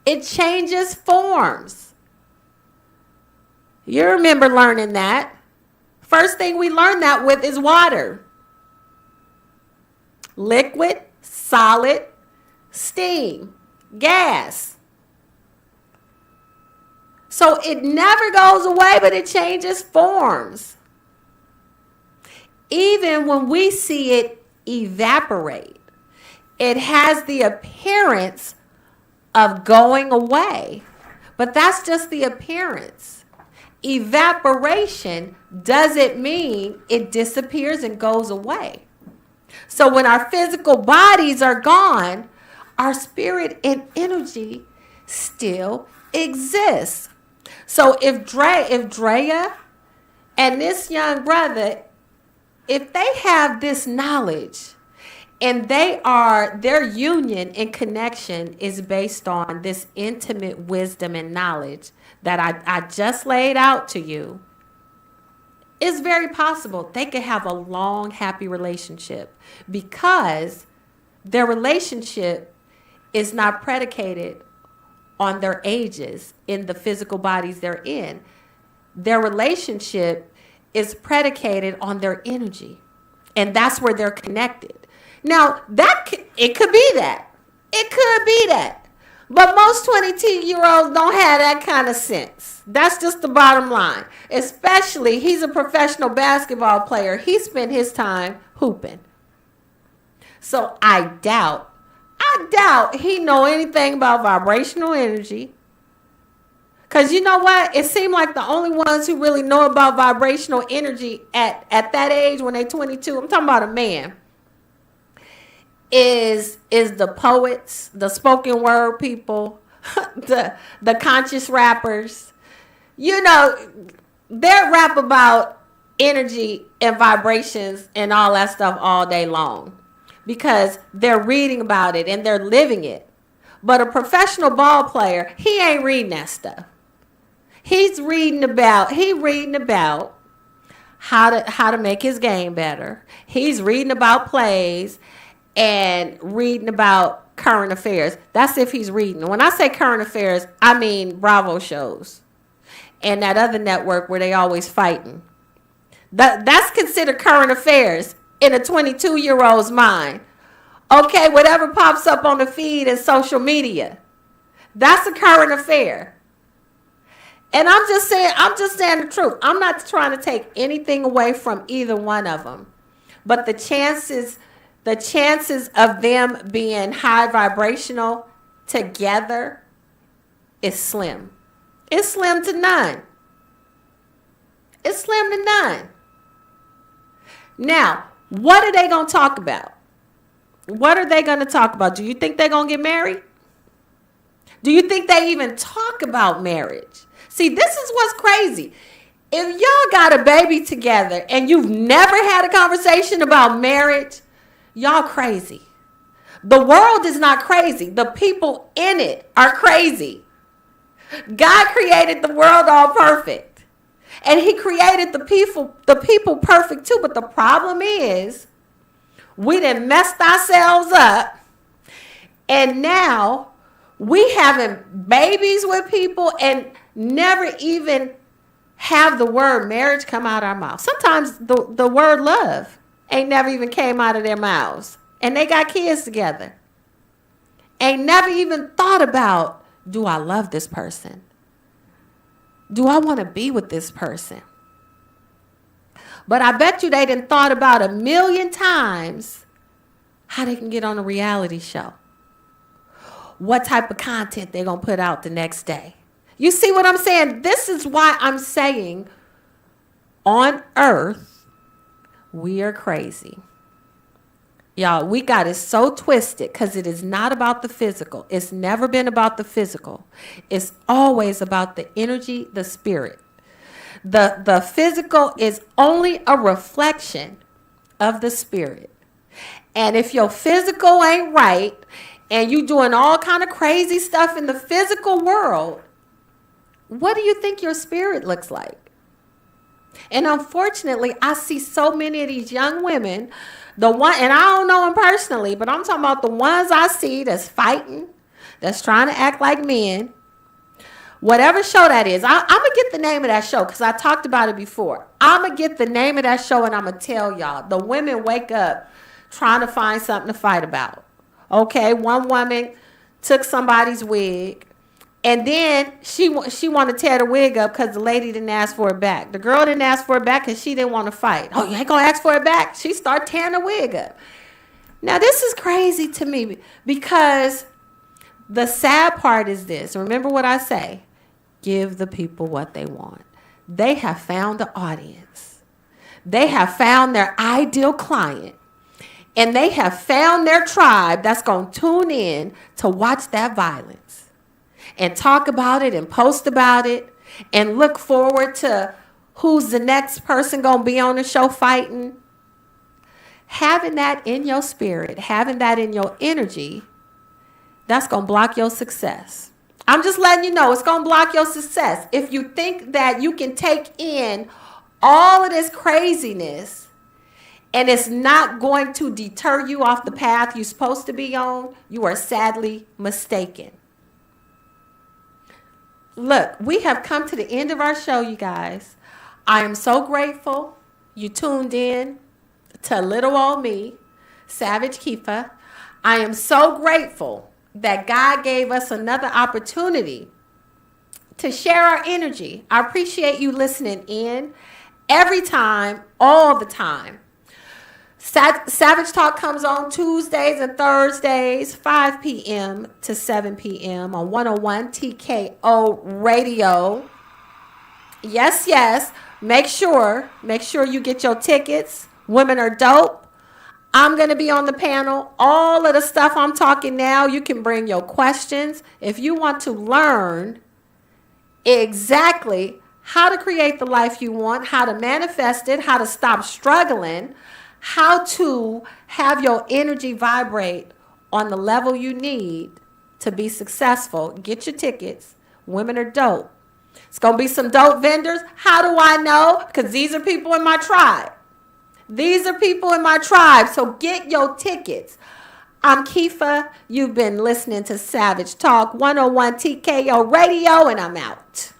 A: It changes forms. You remember learning that. First thing we learned that with is water. Liquid, solid, steam, gas. So it never goes away, but it changes forms. Even when we see it evaporate, it has the appearance of going away. But that's just the appearance. Evaporation doesn't mean it disappears and goes away. So when our physical bodies are gone, our spirit and energy still exists. So if Drea and this young brother, if they have this knowledge and their union and connection is based on this intimate wisdom and knowledge that I just laid out to you, it's very possible they could have a long, happy relationship because their relationship is not predicated on their ages in the physical bodies they're in. Their relationship is predicated on their energy, and that's where they're connected. Now, it could be that. It could be that. But most 22-year-olds don't have that kind of sense. That's just the bottom line. Especially, he's a professional basketball player. He spent his time hooping. So I doubt he know anything about vibrational energy. Because you know what? It seemed like the only ones who really know about vibrational energy at that age when they're 22, I'm talking about a man, is the poets, the spoken word people, the conscious rappers. You know, they rap about energy and vibrations and all that stuff all day long because they're reading about it and they're living it. But a professional ball player, he ain't reading that stuff. He's reading about how to make his game better. He's reading about plays and reading about current affairs. That's if he's reading. When I say current affairs, I mean Bravo shows and that other network where they always fighting. That's considered current affairs in a 22-year-old's mind. Okay, whatever pops up on the feed and social media. That's a current affair. And I'm just saying the truth. I'm not trying to take anything away from either one of them. But the chances of them being high vibrational together is slim. It's slim to none. It's slim to none. Now, what are they going to talk about? What are they going to talk about? Do you think they're going to get married? Do you think they even talk about marriage? See, this is what's crazy. If y'all got a baby together and you've never had a conversation about marriage, y'all crazy. The world is not crazy. The people in it are crazy. God created the world all perfect. And he created the people perfect too. But the problem is we done messed ourselves up. And now we having babies with people and never even have the word marriage come out our mouth. Sometimes the word love ain't never even came out of their mouths. And they got kids together. Ain't never even thought about, do I love this person? Do I want to be with this person? But I bet you they done thought about 1,000,000 times how they can get on a reality show. What type of content they're going to put out the next day. You see what I'm saying? This is why I'm saying on earth, we are crazy. Y'all, we got it so twisted because it is not about the physical. It's never been about the physical. It's always about the energy, the spirit. The physical is only a reflection of the spirit. And if your physical ain't right and you doing all kind of crazy stuff in the physical world, what do you think your spirit looks like? And unfortunately, I see so many of these young women, and I don't know them personally, but I'm talking about the ones I see that's fighting, that's trying to act like men. Whatever show that is, I'm going to get the name of that show because I talked about it before. I'm going to get the name of that show and I'm going to tell y'all. The women wake up trying to find something to fight about. Okay, one woman took somebody's wig. And then she wanted to tear the wig up because the lady didn't ask for it back. The girl didn't ask for it back because she didn't want to fight. Oh, you ain't going to ask for it back? She started tearing the wig up. Now, this is crazy to me because the sad part is this. Remember what I say. Give the people what they want. They have found the audience. They have found their ideal client. And they have found their tribe that's going to tune in to watch that violence. And talk about it and post about it and look forward to who's the next person going to be on the show fighting. Having that in your spirit, having that in your energy, that's going to block your success. I'm just letting you know it's going to block your success. If you think that you can take in all of this craziness and it's not going to deter you off the path you're supposed to be on, you are sadly mistaken. Look, we have come to the end of our show, you guys. I am so grateful you tuned in to little old me, Savage Keefa. I am so grateful that God gave us another opportunity to share our energy. I appreciate you listening in every time, all the time. Savage Talk comes on Tuesdays and Thursdays, 5 p.m. to 7 p.m. on 101 TKO Radio. Yes, yes. Make sure you get your tickets. Women are dope. I'm going to be on the panel. All of the stuff I'm talking now, you can bring your questions. If you want to learn exactly how to create the life you want, how to manifest it, how to stop struggling, how to have your energy vibrate on the level you need to be successful, get your tickets. Women are dope. It's going to be some dope vendors. How do I know? Because these are people in my tribe. These are people in my tribe. So get your tickets. I'm Keefa. You've been listening to Savage Talk 101 TKO Radio, and I'm out.